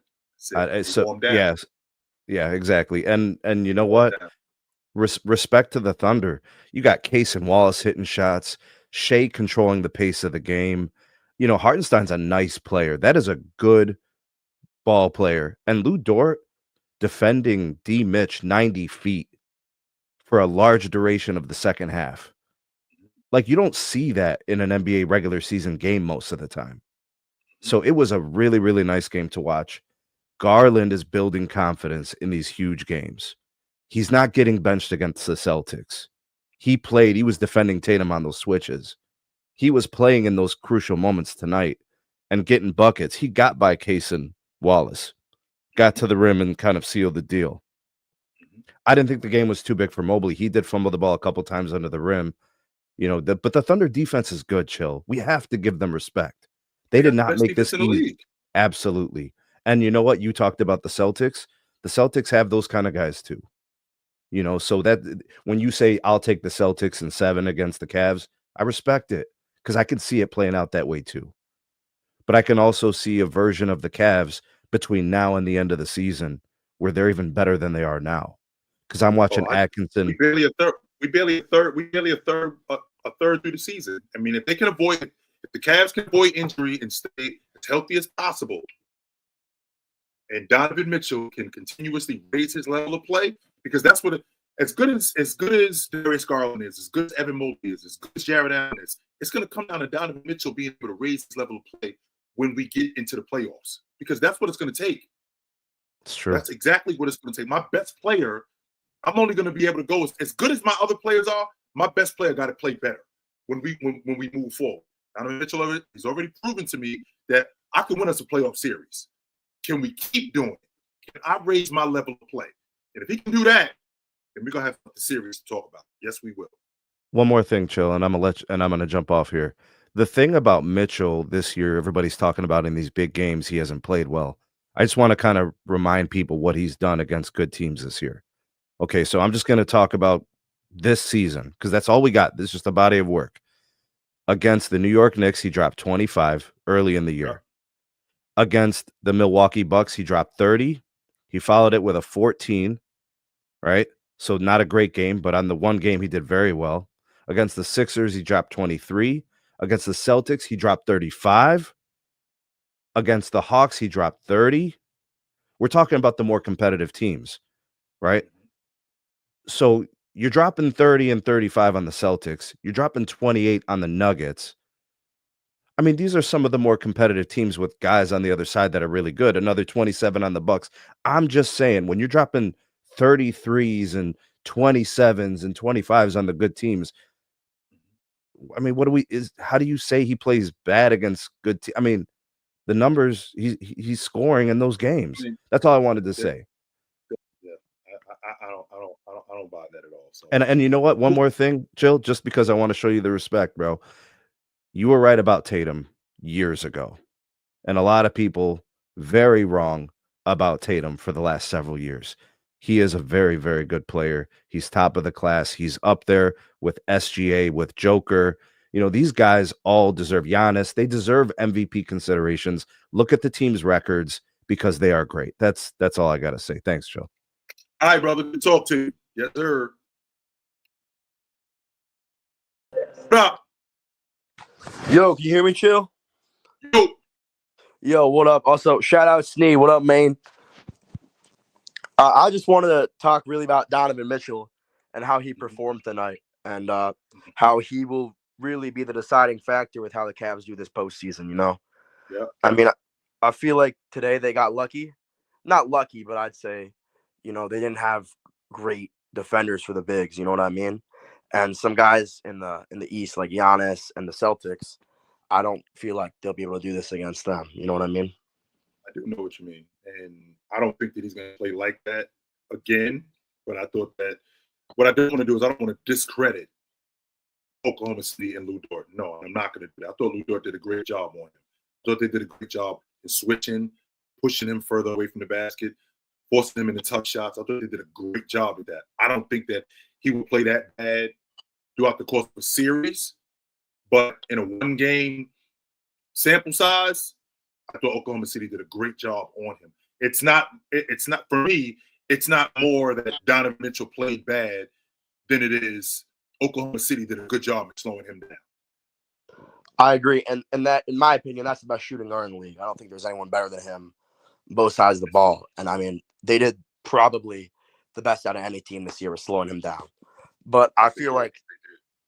Yeah, exactly. And you know what? Respect to the Thunder. You got Case and Wallace hitting shots, Shea controlling the pace of the game. Hartenstein's a nice player. That is a good ball player. And Lou Dort defending D. Mitch 90 feet for a large duration of the second half. Like, you don't see that in an NBA regular season game most of the time. So it was a really, really nice game to watch. Garland is building confidence in these huge games. He's not getting benched against the Celtics. He was defending Tatum on those switches. He was playing in those crucial moments tonight and getting buckets. He got by Case and Wallace, got to the rim and kind of sealed the deal. I didn't think the game was too big for Mobley. He did fumble the ball a couple times under the rim. But the Thunder defense is good, Chill. We have to give them respect. They did not make this easy. Absolutely. And you know what? You talked about the Celtics. The Celtics have those kind of guys too. So that when you say I'll take the Celtics in 7 against the Cavs, I respect it because I can see it playing out that way too. But I can also see a version of the Cavs between now and the end of the season where they're even better than they are now. Because I'm watching Atkinson. We barely a third. We barely a third through the season. I mean, if the Cavs can avoid injury and stay as healthy as possible, and Donovan Mitchell can continuously raise his level of play, because that's what as good as Darius Garland is, as good as Evan Mobley is, as good as Jared Allen is, it's going to come down to Donovan Mitchell being able to raise his level of play when we get into the playoffs, because that's what it's going to take. It's true. That's exactly what it's going to take. My best player, I'm only going to be able to go as good as my other players are. My best player got to play better when we move forward. Donovan Mitchell, he's already proven to me that I can win us a playoff series. Can we keep doing it? Can I raise my level of play? And if he can do that, then we're gonna have the series to talk about. Yes, we will. One more thing, Chill, and I'm gonna jump off here. The thing about Mitchell this year, everybody's talking about in these big games, he hasn't played well. I just want to kind of remind people what he's done against good teams this year. Okay, so I'm just going to talk about this season because that's all we got. This is just a body of work. Against the New York Knicks, he dropped 25 early in the year. Yeah. Against the Milwaukee Bucks, he dropped 30. He followed it with a 14, right? So not a great game, but on the one game, he did very well. Against the Sixers, he dropped 23. Against the Celtics, he dropped 35. Against the Hawks, he dropped 30. We're talking about the more competitive teams, right? So you're dropping 30 and 35 on the Celtics. You're dropping 28 on the Nuggets. I mean, these are some of the more competitive teams with guys on the other side that are really good. Another 27 on the Bucks. I'm just saying, when you're dropping 33s and 27s and 25s on the good teams, I mean, how do you say he plays bad against good teams? I mean, the numbers he's scoring in those games. That's all I wanted to say. Yeah, I don't buy that at all. So. And you know what? One more thing, Jill, just because I want to show you the respect, bro. You were right about Tatum years ago, and a lot of people very wrong about Tatum for the last several years. He is a very, very good player. He's top of the class. He's up there with SGA, with Joker. You know, these guys all deserve Giannis. They deserve MVP considerations. Look at the team's records because they are great. That's all I got to say. Thanks, Joe. All right, brother. Good talk to you. Yes, sir. Stop. Yo, can you hear me, Chill? Yo, what up? Also, shout out Snee. What up, man? I just wanted to talk really about Donovan Mitchell and how he performed tonight and how he will really be the deciding factor with how the Cavs do this postseason, you know? Yeah. I mean, I feel like today they got lucky. Not lucky, but I'd say, you know, they didn't have great defenders for the bigs, you know what I mean? And some guys in the East, like Giannis and the Celtics, I don't feel like they'll be able to do this against them. You know what I mean? I do know what you mean. And I don't think that he's going to play like that again. But I thought that what I don't want to do is I don't want to discredit Oklahoma City and Lou Dort. No, I'm not going to do that. I thought Lou Dort did a great job on him. I thought they did a great job in switching, pushing him further away from the basket, forcing him into tough shots. I thought they did a great job with that. I don't think that he will play that bad throughout the course of a series. But in a one-game sample size, I thought Oklahoma City did a great job on him. It's not for me, it's not more that Donovan Mitchell played bad than it is Oklahoma City did a good job of slowing him down. I agree. And that, in my opinion, that's the best shooting guard in the league. I don't think there's anyone better than him, both sides of the ball. And I mean, they did probably the best out of any team this year with slowing him down. But I feel like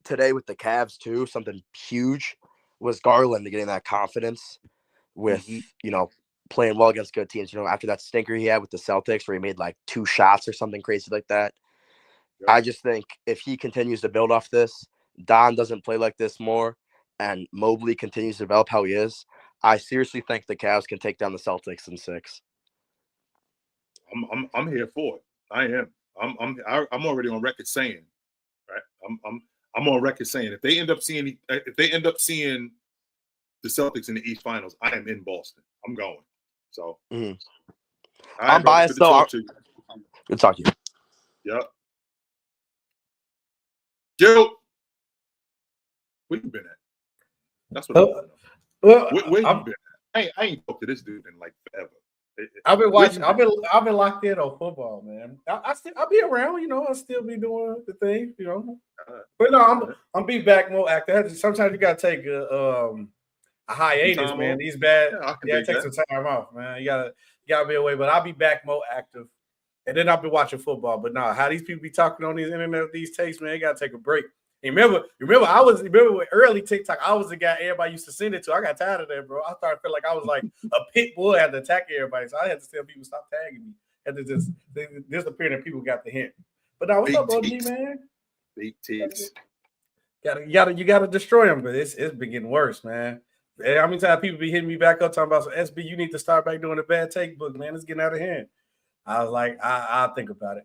today with the Cavs too, something huge was Garland getting that confidence with, you know, playing well against good teams. You know, after that stinker he had with the Celtics where he made like 2 shots or something crazy like that. Yep. I just think if he continues to build off this, Don doesn't play like this more, and Mobley continues to develop how he is, I seriously think the Cavs can take down the Celtics in 6. I'm here for it. I am. I'm already on record saying, right? I'm on record saying if they end up seeing the Celtics in the East Finals, I am in Boston. I'm going. So right, I'm biased though. Good to talk to you. Yep. Joe, where you been at? That's what I want to know. Where you been at? I ain't talked to this dude in like forever. I've been watching. I've been locked in on football, man. I'll be around. I'll still be doing the thing. But no, I'm be back more active. Sometimes you gotta take a hiatus, man. These bad. Take some time off, man. You gotta be away. But I'll be back more active, and then I'll be watching football. But no, how these people be talking on these internet, these takes, man, you gotta take a break. And remember with early TikTok, I was the guy everybody used to send it to. I got tired of that, bro. I started feeling like I was like a pit bull, had to attack everybody. So I had to tell people stop tagging me. Had to just disappear and people got the hint. But now what's up, OG, man? Big teams. You gotta destroy them, but it's been getting worse, man. How many times people be hitting me back up talking about SB, you need to start back doing the bad take book, man. It's getting out of hand. I was like, I'll think about it.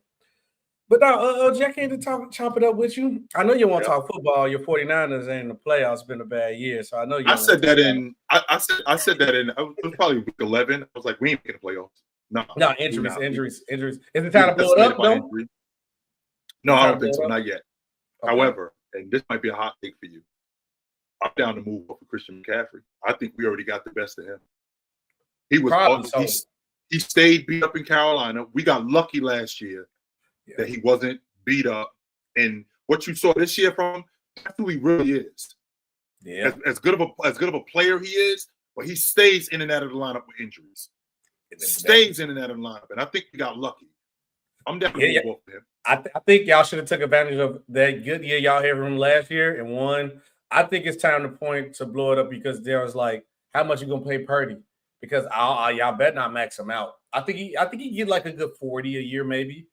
But no, Jack came to chop it up with you. I know you want to talk football. Your 49ers ain't in the playoffs. It's been a bad year, so I know you. I said that in. I said that in. It was probably week 11. I was like, we ain't making the playoffs. No, injuries. Is it time to blow it up? Though? No, I don't think so. Not yet. Okay. However, and this might be a hot take for you. I'm down to move up for Christian McCaffrey. I think we already got the best of him. He was. He stayed beat up in Carolina. We got lucky last year. That he wasn't beat up, and what you saw this year from him, that's who he really is. Yeah, as good of a player he is, but he stays in and out of the lineup with injuries. Stays in and out of the lineup, and I think we got lucky. I'm down to move up for him. I think y'all should have took advantage of that good year y'all had from him last year and won. I think it's time to blow it up because there was like, how much you gonna pay Purdy? Because y'all better not max him out. I think he get like a good 40 a year, maybe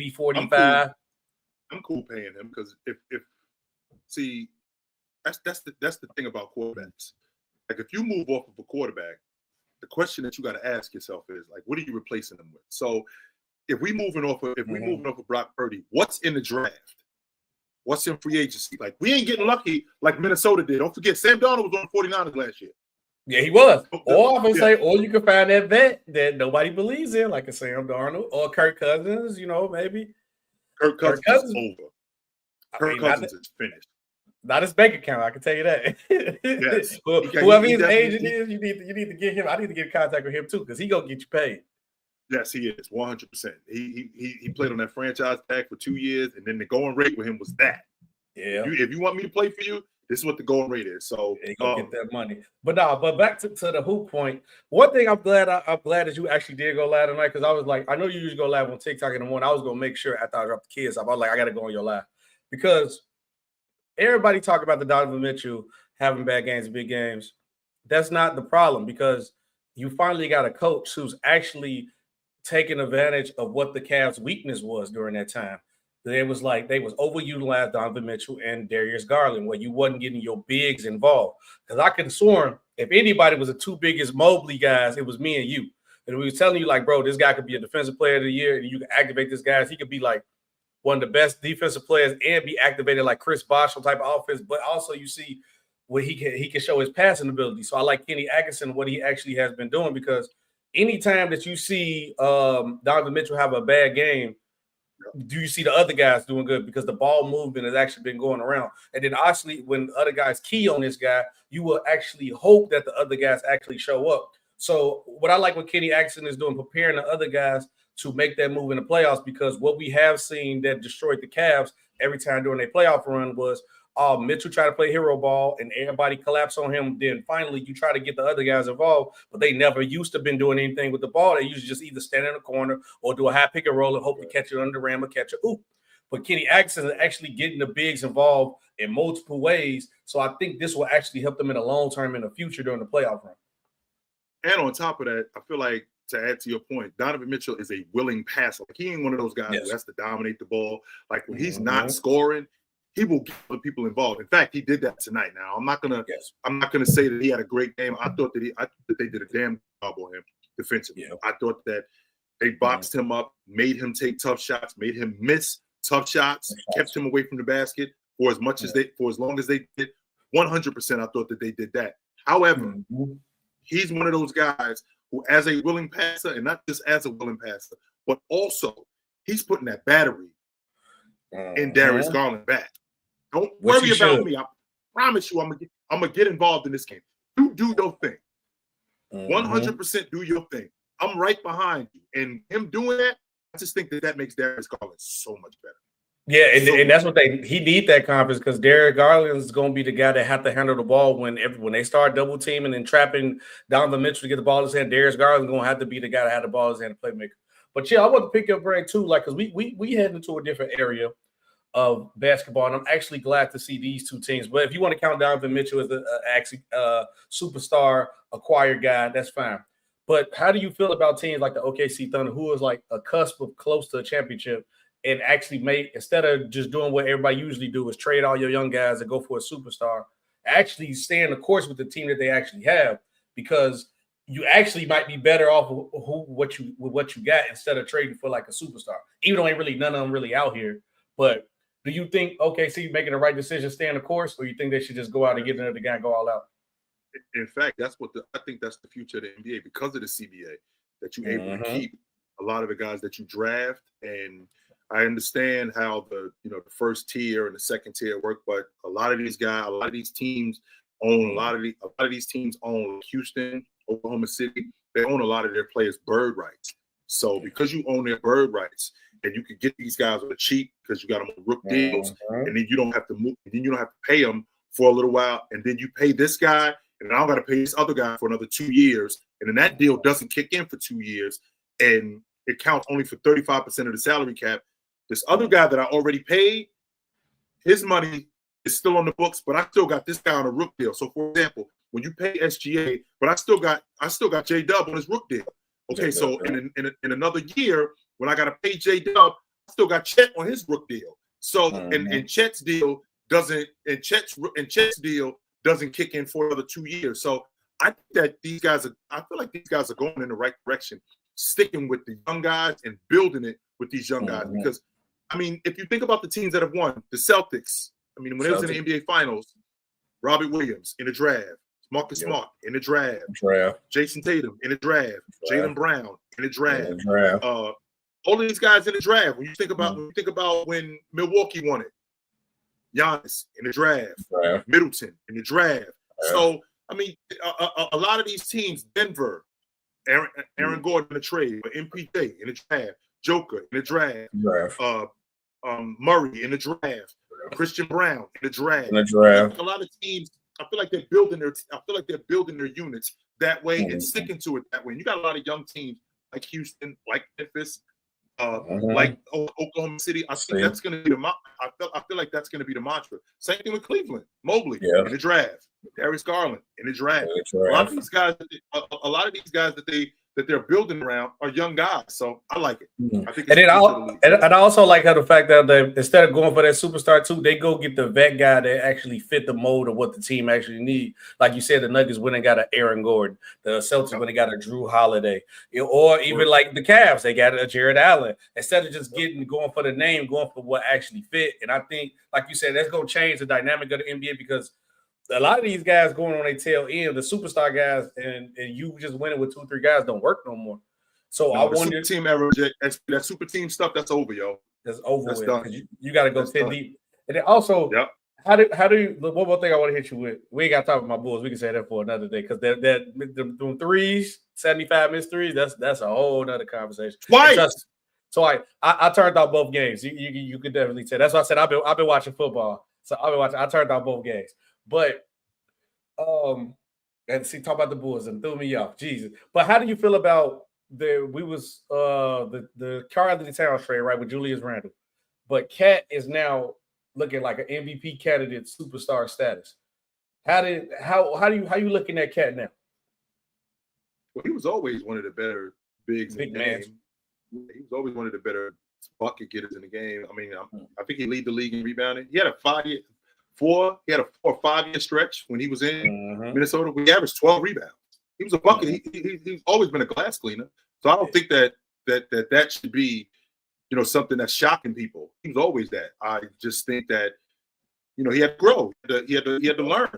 45. I'm cool paying him because if see, that's the thing about quarterbacks. Like if you move off of a quarterback, the question that you got to ask yourself is like, what are you replacing him with? So if we moving off of Brock Purdy, what's in the draft? What's in free agency? Like we ain't getting lucky like Minnesota did. Don't forget, Sam Darnold was on 49ers last year. Yeah, he was. Or I'm gonna say, or you can find that vet that nobody believes in, like a Sam Darnold or Kirk Cousins. Maybe. Kirk Cousins is over. Kirk Cousins is finished. Not his bank account, I can tell you that. Yes. Whoever his agent is, you need to get him. I need to get in contact with him too, because he gonna get you paid. Yes, he is 100%. He played on that franchise tag for 2 years, and then the going rate with him was that. Yeah. If you want me to play for you, this is what the going rate is. So you gonna get that money. But back to the hoop point. One thing I'm glad that you actually did go live tonight, because I was like, I know you usually go live on TikTok in the morning. I was gonna make sure after I dropped the kids off, I was like, I gotta go on your live because everybody talk about the Donovan Mitchell having bad games, big games. That's not the problem because you finally got a coach who's actually taking advantage of what the Cavs' weakness was during that time. They was overutilized Donovan Mitchell and Darius Garland, where you wasn't getting your bigs involved. Because I could have sworn if anybody was the two biggest Mobley guys, it was me and you. And we were telling you, like, bro, this guy could be a defensive player of the year, and you can activate this guy. He could be like one of the best defensive players and be activated like Chris Bosh type of offense. But also you see what he can show his passing ability. So I like Kenny Atkinson, what he actually has been doing, because anytime that you see Donovan Mitchell have a bad game, do you see the other guys doing good? Because the ball movement has actually been going around. And then obviously when other guys key on this guy, you will actually hope that the other guys actually show up. So what I like what Kenny Atkinson is doing, preparing the other guys to make that move in the playoffs, because what we have seen that destroyed the Cavs every time during their playoff run was Mitchell try to play hero ball and everybody collapse on him. Then finally you try to get the other guys involved, but they never used to been doing anything with the ball. They usually just either stand in a corner or do a high pick and roll and hope to catch it under the rim or catch a oop. But Kenny Atkinson is actually getting the bigs involved in multiple ways. So I think this will actually help them in the long term in the future during the playoff run. And on top of that, I feel like, to add to your point, Donovan Mitchell is a willing passer. Like, he ain't one of those guys who has to dominate the ball. Like when he's not scoring, he will get other people involved. In fact, he did that tonight. Now, I'm not gonna say that he had a great game. I thought that they did a damn job on him defensively. I thought that they boxed him up, made him take tough shots, made him miss tough shots, kept him away from the basket for as long as they did. 100%, I thought that they did that. However, he's one of those guys who, as a willing passer, and not just as a willing passer, but also he's putting that battery in Darius Garland back. Don't worry about me. I promise you, I'm gonna get involved in this game. You do your thing. 100% do your thing. I'm right behind you. And him doing that, I just think that makes Darius Garland so much better. Yeah, and that's what he need that confidence, because Darius Garland is going to be the guy that have to handle the ball when they start double teaming and trapping Donovan Mitchell to get the ball in his hand. Darius Garland is going to have to be the guy that have the ball in his hand, the playmaker. But yeah, I want to pick your brain too, like, because we head into a different area of basketball, and I'm actually glad to see these two teams. But if you want to count Donovan Mitchell as a superstar acquired guy, that's fine. But how do you feel about teams like the OKC Thunder, who is like a cusp of close to a championship, and actually instead of just doing what everybody usually do, is trade all your young guys and go for a superstar, actually stay in the course with the team that they actually have, because you actually might be better off with what you got instead of trading for like a superstar, even though ain't really none of them really out here. But do you think OKC making the right decision, stay in the course, or you think they should just go out and get another guy and go all out? In fact, I think that's the future of the NBA, because of the CBA, that you're able to keep a lot of the guys that you draft. And I understand how the first tier and the second tier work, but a lot of these teams own a lot of these teams own Houston, Oklahoma City. They own a lot of their players' bird rights. So because you own their bird rights, and you can get these guys on the cheap because you got them on rook deals, and then you don't have to move, and then you don't have to pay them for a little while, and then you pay this guy, and I don't got to pay this other guy for another 2 years, and then that deal doesn't kick in for 2 years, and it counts only for 35% of the salary cap. This other guy that I already paid, his money is still on the books, but I still got this guy on a rook deal. So, for example, when you pay SGA, but I still got J-Dub on his rook deal. Okay, so in another year, when I got to pay J-Dub, I still got Chet on his rook deal. So and Chet's deal doesn't kick in for another 2 years. So I think that I feel like these guys are going in the right direction, sticking with the young guys and building it with these young guys. Because I mean, if you think about the teams that have won, the Celtics. I mean, when they was in the NBA Finals, Robert Williams in the draft, Marcus Smart in the draft, Jason Tatum in the draft, Jaylen Brown in the draft. All of these guys in the draft. When you think about when Milwaukee won it, Giannis in the draft, Middleton in the draft. So I mean, a lot of these teams, Denver, Aaron Gordon in the trade, MPJ in the draft, Joker in the draft, Murray in the draft, Christian Brown in the draft. A lot of teams, I feel like they're building their units that way and sticking to it that way. And you got a lot of young teams like Houston, like Memphis, like Oklahoma City. I think that's going to be I feel like that's going to be the mantra. Same thing with Cleveland, Mobley in the draft, Darius Garland in the draft. A lot of these guys that they're building around are young guys, so I like it. I think and I also like how the fact that they, instead of going for that superstar too, they go get the vet guy that actually fit the mold of what the team actually need. Like you said, the Nuggets went and got an Aaron Gordon, the Celtics went and got a Drew Holiday, or even like the Cavs, they got a Jared Allen. Instead of just going for the name, going for what actually fit. And I think, like you said, that's going to change the dynamic of the NBA, because a lot of these guys going on their tail end, the superstar guys, and you just winning with 2 or 3 guys don't work no more. So I wonder, super team era, that super team stuff, that's over, yo. That's over. That's with. You got to go 10 deep. And then also, how do you? One more thing I want to hit you with. We ain't got to talk about my Bulls. We can say that for another day, because them threes, 75 missed threes. That's a whole nother conversation. So I turned out both games. You could definitely tell. That's why I said I've been watching football. So I turned out both games. But and see, talk about the Bulls and threw me off. Jesus. But how do you feel about the Karl Anthony Towns trade, right, with Julius Randle? But Cat is now looking like an MVP candidate, superstar status. How you looking at Cat now? Well, he was always one of the better bigs in the game. He was always one of the better bucket getters in the game. I mean, I think he lead the league in rebounding. He had a 4 or 5 year stretch when he was in Minnesota. We averaged 12 rebounds. He was a bucket. He's always been a glass cleaner. So I don't think that should be, something that's shocking people. He was always that. I just think that, he had to grow. He had to learn.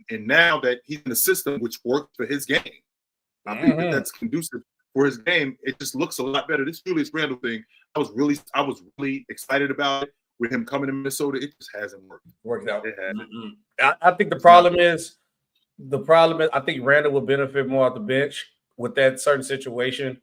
And now that he's in a system which works for his game, I think that's conducive for his game. It just looks a lot better. This Julius Randle thing, I was really excited about it. With him coming to Minnesota, it just hasn't worked out. It hasn't. I think the problem is I think Randall will benefit more off the bench. with that certain situation,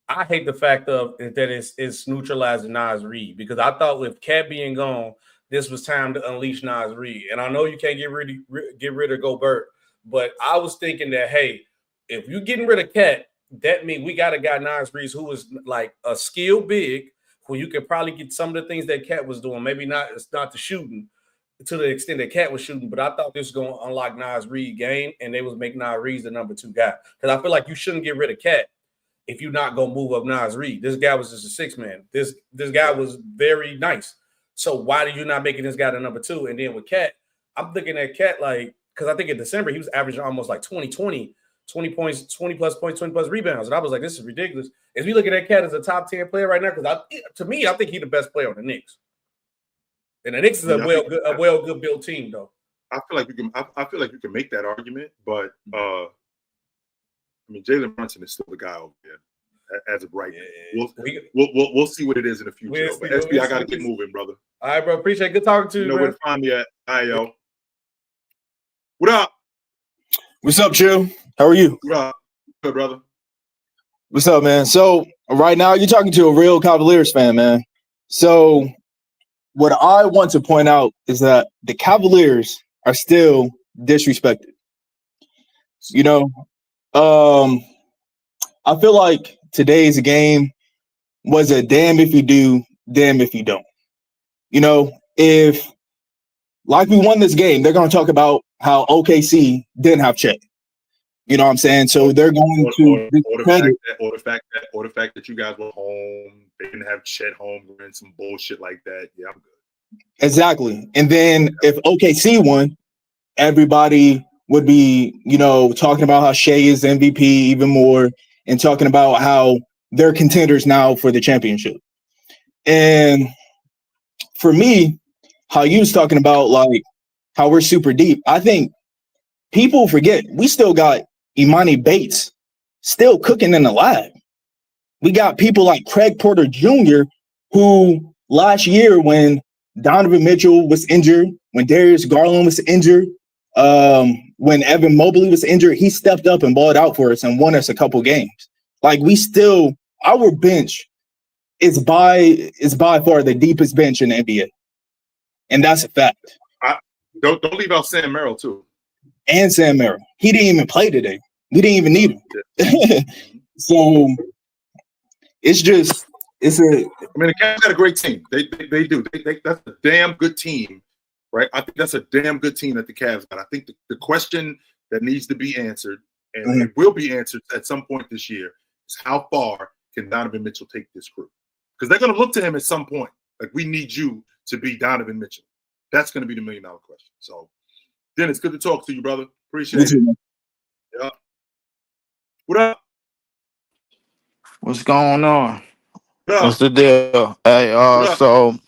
I hate the fact of that it's neutralizing Nas Reed, because I thought with Cat being gone, this was time to unleash Nas Reed. And I know you can't get rid of Gobert, but I was thinking that, hey, if you're getting rid of Cat, that means we got a guy, Nas Reed, who is like a skilled big, who you could probably get some of the things that Cat was doing. Maybe it's not the shooting to the extent that Cat was shooting, but I thought this was going to unlock Nas Reed game, and they was making Nas Reed the number 2 guy. Because I feel like you shouldn't get rid of Cat if you're not going to move up Nas Reed. This guy was just a 6-man. This guy was very nice. So why are you not making this guy the number 2? And then with Cat, I'm looking at Cat like, because I think in December he was averaging almost like 20 points, 20 plus points, 20 plus rebounds. And I was like, this is ridiculous. Is we looking at Cat as a top 10 player right now? Because to me, I think he's the best player on the Knicks. And the Knicks is a good built team, though. I feel like you can make that argument, but I mean, Jalen Brunson is still the guy over there as of right now. We'll see what it is in the future. But SB, I got to get moving, brother. All right, bro. Appreciate it. Good talking to you. You know where to find me at. All right, yo. What up? What's up, Chill? How are you? What up? Good, brother. What's up, man? So right now you're talking to a real Cavaliers fan, man. So what I want to point out is that the Cavaliers are still disrespected. You know, I feel like today's game was a damn if you do, damn if you don't. You know, if like we won this game, they're going to talk about how OKC didn't have Chet. You know what I'm saying? So they're going to discredit. Or the fact that you guys were home, they didn't have Chet Holmgren, some bullshit like that. Yeah, I'm good. Exactly. And then if OKC won, everybody would be, you know, talking about how Shea is MVP even more, and talking about how they're contenders now for the championship. And for me, how you was talking about like how we're super deep, I think people forget we still got Imani Bates still cooking in the lab. We got people like Craig Porter Jr., who last year when Donovan Mitchell was injured, when Darius Garland was injured, when Evan Mobley was injured, he stepped up and balled out for us and won us a couple games. Like we still, our bench is by far the deepest bench in the NBA. And that's a fact. Don't leave out Sam Merrill too. And Sam Merrill. He didn't even play today. We didn't even need him. So it's a. I mean, the Cavs got a great team. They do. That's a damn good team, right? I think that's a damn good team that the Cavs got. I think the question that needs to be answered, and it will be answered at some point this year, is how far can Donovan Mitchell take this crew? Because they're going to look to him at some point. Like, we need you to be Donovan Mitchell. That's going to be the $1 million question. So, Dennis, good to talk to you, brother. Appreciate it. Yeah. What up? What's going on? What What's up? the deal? Hey, so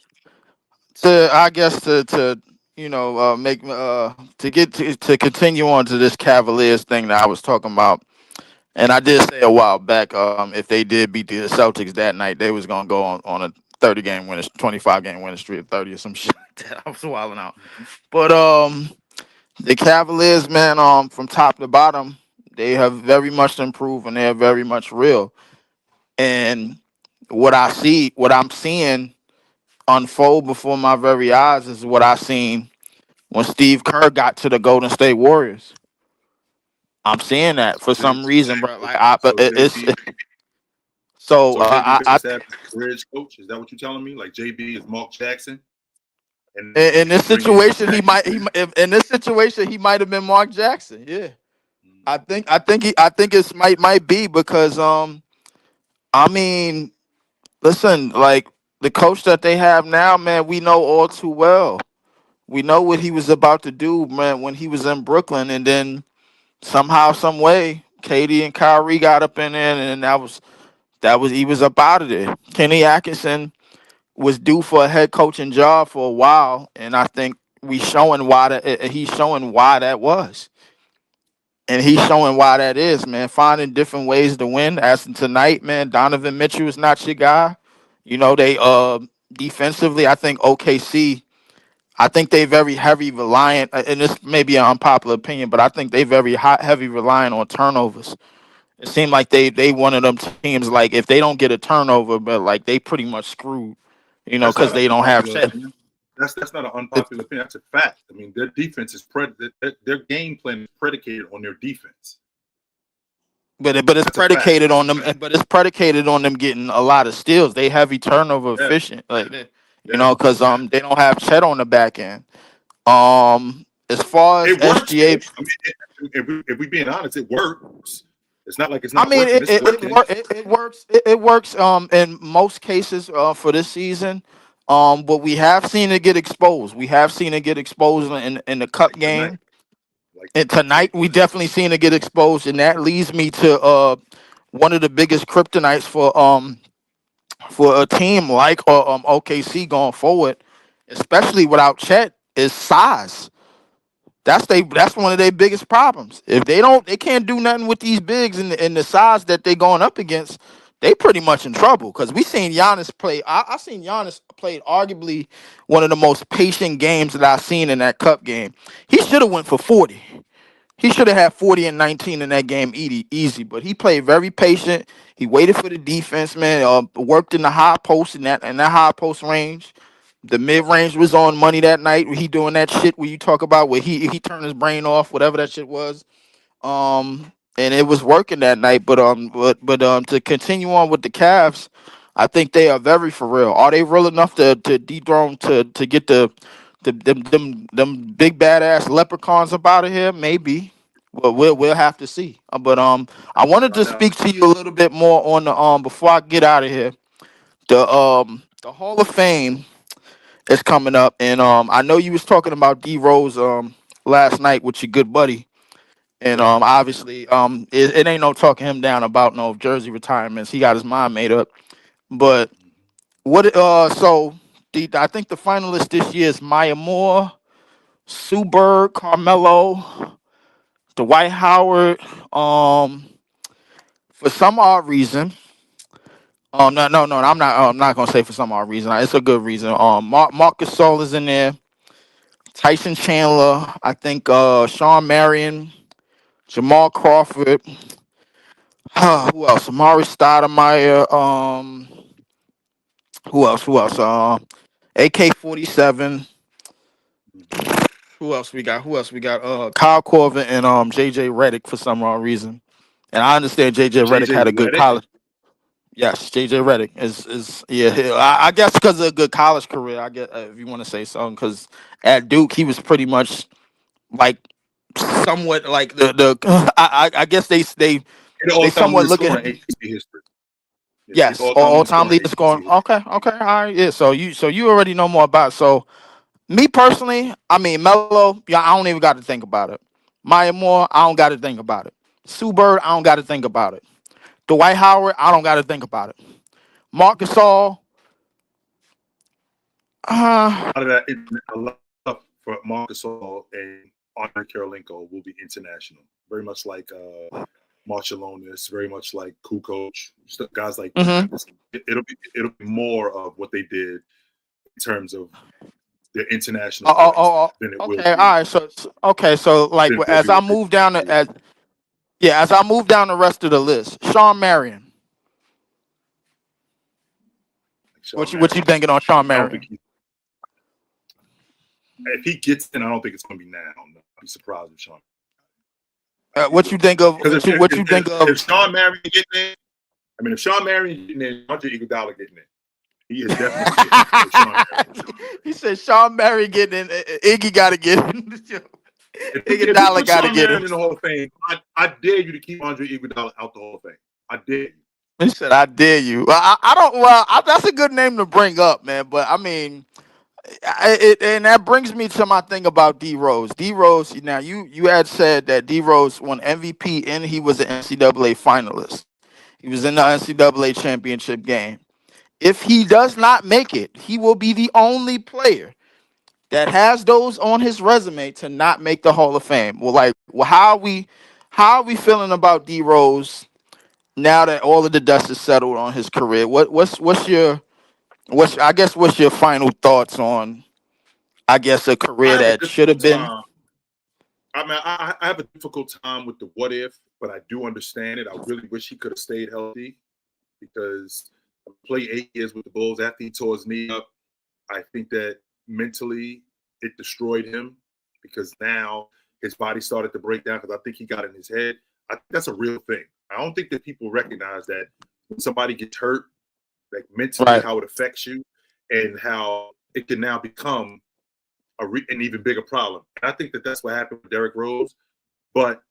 to you know make to get to continue on to this Cavaliers thing that I was talking about, and I did say a while back, if they did beat the Celtics that night, they was gonna go on a 25-game winning streak, 30 or some shit like that. I was wilding out, but the Cavaliers, man, from top to bottom, they have very much improved and they're very much real. And what I'm seeing unfold before my very eyes is what I seen when Steve Kerr got to the Golden State Warriors. I'm seeing that for some reason, bro. Like bridge coach. Is that what you're telling me? Like JB is Mark Jackson. And in this situation, he might have been Mark Jackson. Yeah, I think it might be because I mean, listen, like the coach that they have now, man, we know all too well. We know what he was about to do, man, when he was in Brooklyn, and then somehow, some way, Katie and Kyrie got up in there, and that was he was up out of there. Kenny Atkinson was due for a head coaching job for a while, and I think he's showing why that was. And he's showing why that is, man. Finding different ways to win. As in tonight, man, Donovan Mitchell is not your guy. You know, they defensively, I think OKC, I think they very heavy reliant, and this may be an unpopular opinion, but I think they very heavy reliant on turnovers. It seemed like they one of them teams, like if they don't get a turnover, but like they pretty much screwed, That's because not an they don't have unpopular Chet. opinion. That's not an unpopular opinion. That's a fact. I mean, their defense is their game plan is predicated on their defense. But it's That's a predicated on them. But it's predicated on them getting a lot of steals. They heavy turnover Yeah. efficient, like Yeah. because they don't have Chet on the back end. As far as It works. SGA, I mean, if we being honest, it works. It's not like it's not I mean, working. It's working. it works. It works. In most cases, for this season. But we have seen it get exposed. We have seen it get exposed in the cup game. And tonight, we definitely seen it get exposed, and that leads me to one of the biggest kryptonites for a team like OKC going forward, especially without Chet, is size. That's one of their biggest problems. If they can't do nothing with these bigs and the size that they're going up against, they pretty much in trouble. Because we seen Giannis play. I seen Giannis played arguably one of the most patient games that I've seen in that cup game. He should have went for 40. He should have had 40 and 19 in that game easy, but he played very patient. He waited for the defense, man. Worked in the high post in that high post range. The mid range was on money that night. He doing that shit where you talk about where he turned his brain off, whatever that shit was. And it was working that night. But to continue on with the Cavs, I think they are very for real. Are they real enough to dethrone to get them big badass leprechauns up out of here? Maybe. Well, we'll have to see. But I wanted to speak to you a little bit more on the before I get out of here. The Hall of Fame is coming up, and I know you was talking about D Rose last night with your good buddy, and obviously it ain't no talking him down about no jersey retirements. He got his mind made up. But what I think the finalists this year is Maya Moore, Sue Bird, Carmelo, Dwight Howard. For some odd reason, no, I'm not gonna say for some odd reason. It's a good reason. Marcus Gasol is in there. Tyson Chandler, I think. Sean Marion, Jamal Crawford. Who else? Amari Stoudemire. Who else? AK-47. Who else we got? Kyle Korver and JJ Redick for some odd reason. And I understand JJ Redick had a good college. Yes, JJ Redick is I guess because of a good college career. I guess if you want to say something, because at Duke he was pretty much like somewhat like the I guess they somewhat look at him. History. Yes, all time leader scoring. Okay, all right, yeah. So you already know more about it. So me personally, I mean Melo, I don't even got to think about it. Maya Moore, I don't got to think about it. Sue Bird, I don't got to think about it. Dwight Howard, I don't got to think about it. Marc Gasol. A lot for Marc Gasol and Andre Karolinko will be international. Very much like Marciulionis, very much like Kukoc, guys like that. It'll be more of what they did in terms of their international. Okay, all right. So like as I move down the rest of the list, Sean Marion. What you thinking on Sean Marion? If he gets in, I don't think it's going to be now. I'd be surprised with Sean. What you think of? If Sean Marion getting in, if Sean Marion getting in, Andre Iguodala getting in. He is definitely Sean Marion. He said Sean Marion getting in. Iggy got to get in. Iguodala got to get in the Hall of Fame. I dare you to keep Andre Iguodala out the Hall of Fame. I dare you. He said, "I dare you." I don't. Well, that's a good name to bring up, man. But I mean, and that brings me to my thing about D Rose. D Rose. Now, you had said that D Rose won MVP and he was an NCAA finalist. He was in the NCAA championship game. If he does not make it, he will be the only player that has those on his resume to not make the Hall of Fame. How are we feeling about D Rose now that all of the dust is settled on his career? What's your final thoughts on, I guess, a career that should have been? I mean, I have a difficult time with the what if, but I do understand it. I really wish he could have stayed healthy because I played 8 years with the Bulls. After he tore his knee up, I think that mentally it destroyed him because now his body started to break down because I think he got in his head. I think that's a real thing. I don't think that people recognize that when somebody gets hurt, like mentally, Right. how it affects you and how it can now become an even bigger problem. And I think that that's what happened with Derrick Rose. But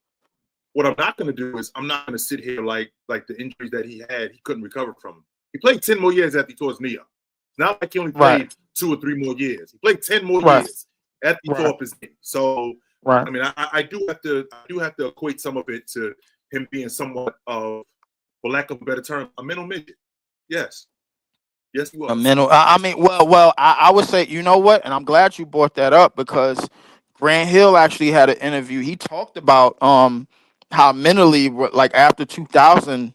what I'm not going to do is I'm not going to sit here like the injuries that he had, he couldn't recover from them. He played 10 more years after he tore his knee up. It's not like he only Right. played 2 or 3 more years. He played 10 more Right. years after he tore Right. up his knee. So Right. I mean, I do have to equate some of it to him being somewhat of, for lack of a better term, a mental midget. Yes. Yes, he was. A mental. I mean, well, I would say, you know what, and I'm glad you brought that up because Grant Hill actually had an interview. He talked about how mentally, like after 2000,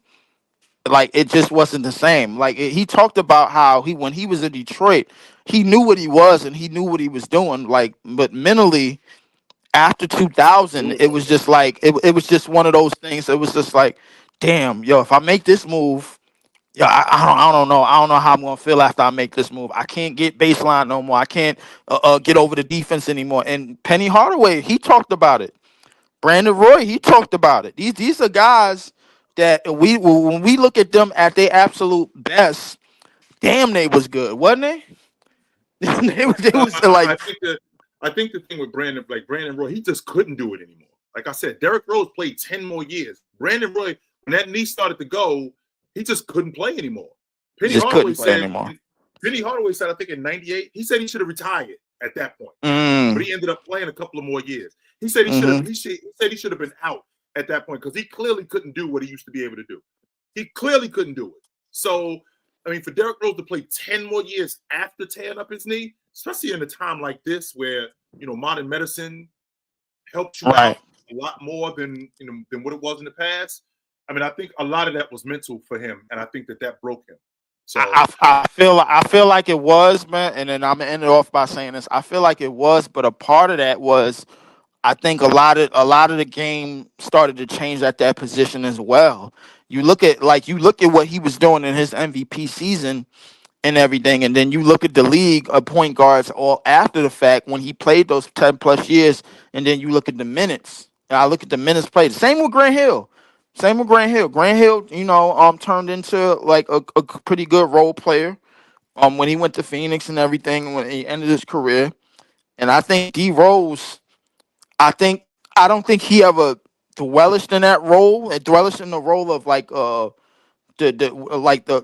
like it just wasn't the same. Like he talked about how when he was in Detroit, he knew what he was and he knew what he was doing. Like, but mentally after 2000, it was just like it was just one of those things. It was just like, damn, yo, if I make this move. Yeah, I don't know. I don't know how I'm gonna feel after I make this move. I can't get baseline no more. I can't get over the defense anymore. And Penny Hardaway, he talked about it. Brandon Roy, he talked about it. These are guys that when we look at them at their absolute best, damn, they was good, wasn't they? they was like I think the thing with Brandon Roy, he just couldn't do it anymore. Like I said, Derrick Rose played 10 more years. Brandon Roy, when that knee started to go, he just couldn't play anymore. Penny just Hardaway couldn't play said, anymore. I think in 98, he said he should have retired at that point. But he ended up playing a couple of more years. He said he should have been out at that point because he clearly couldn't do what he used to be able to do. He clearly couldn't do it. So, I mean, for Derrick Rose to play 10 more years after tearing up his knee, especially in a time like this where, modern medicine helps you out a lot more than what it was in the past. I mean, I think a lot of that was mental for him, and I think that broke him. So I feel like it was, man, and then I'm gonna end it off by saying this. I feel like it was, but a part of that was I think a lot of the game started to change at that position as well. You look at what he was doing in his MVP season and everything, and then you look at the league of point guards all after the fact when he played those 10 plus years, and then you look at the minutes. And I look at the minutes played. Same with Grant Hill. Grant Hill, turned into like a pretty good role player. When he went to Phoenix and everything, when he ended his career, and I think D Rose. I don't think he ever dwellished in that role. It dwellished in the role of like the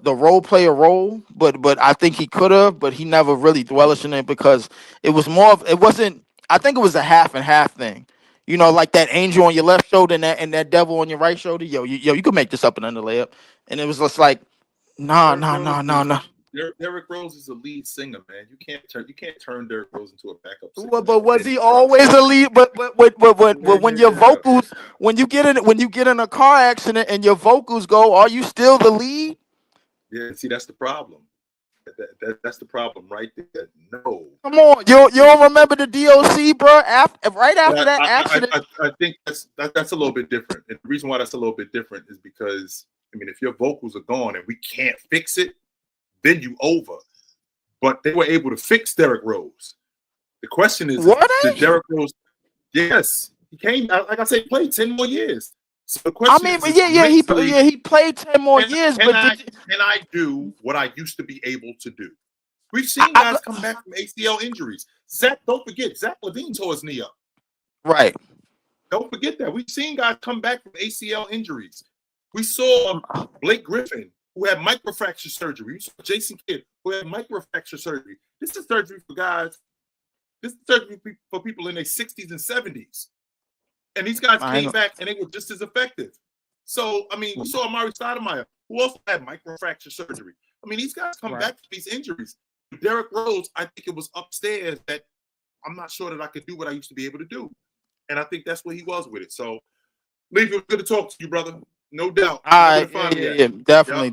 role player role, but I think he could have, but he never really dwellished in it because it was more of it wasn't. I think it was a half and half thing. Like that angel on your left shoulder and that devil on your right shoulder. You could make this up and under layup, and it was just like, nah. Derrick Rose is a lead singer, man. You can't turn Derrick Rose into a backup singer. But was he always a lead? But when your vocals, when you get in a car accident and your vocals go, are you still the lead? Yeah, see, that's the problem. That's the problem right there. No. Come on, you don't remember the DOC, bro? Right after that accident. I think that's a little bit different. And the reason why that's a little bit different is because, I mean, if your vocals are gone and we can't fix it, then you over. But they were able to fix Derrick Rose. The question is, did Derrick Rose? Yes, he came. Like I said, he played 10 more years. So the question he played 10 more years. Can I do what I used to be able to do? We've seen guys come back from ACL injuries. Don't forget, Zach LaVine tore his knee up. Right. Don't forget that. We've seen guys come back from ACL injuries. We saw Blake Griffin, who had microfracture surgery. We saw Jason Kidd, who had microfracture surgery. This is surgery for guys. This is surgery for people in their 60s and 70s. And these guys came back and they were just as effective. So, I mean, we saw Amari Stoudemire, who also had microfracture surgery. I mean, these guys come back from these injuries. Derrick Rose, I think it was upstairs that I'm not sure that I could do what I used to be able to do. And I think that's where he was with it. So, Lee, it was good to talk to you, brother. No doubt. Yeah, definitely.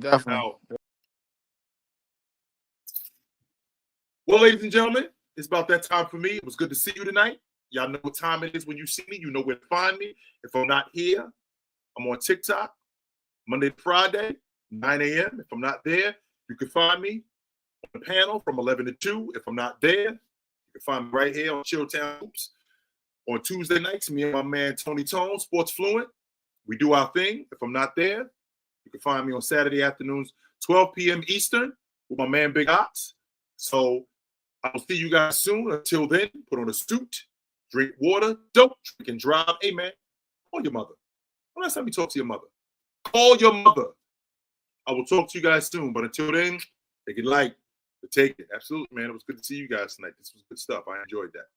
Well, ladies and gentlemen, it's about that time for me. It was good to see you tonight. Y'all know what time it is when you see me. You know where to find me. If I'm not here, I'm on TikTok, Monday to Friday, 9 a.m. If I'm not there, you can find me on the panel from 11 to 2. If I'm not there, you can find me right here on Chilltown Hoops. On Tuesday nights, me and my man Tony Tone, Sports Fluent, we do our thing. If I'm not there, you can find me on Saturday afternoons, 12 p.m. Eastern, with my man Big Ox. So I'll see you guys soon. Until then, put on a suit, drink water, don't drink and drive. Hey, man, call your mother. When last time you talk to your mother? Call your mother. I will talk to you guys soon. But until then, take it light. Take it. Absolutely, man. It was good to see you guys tonight. This was good stuff. I enjoyed that.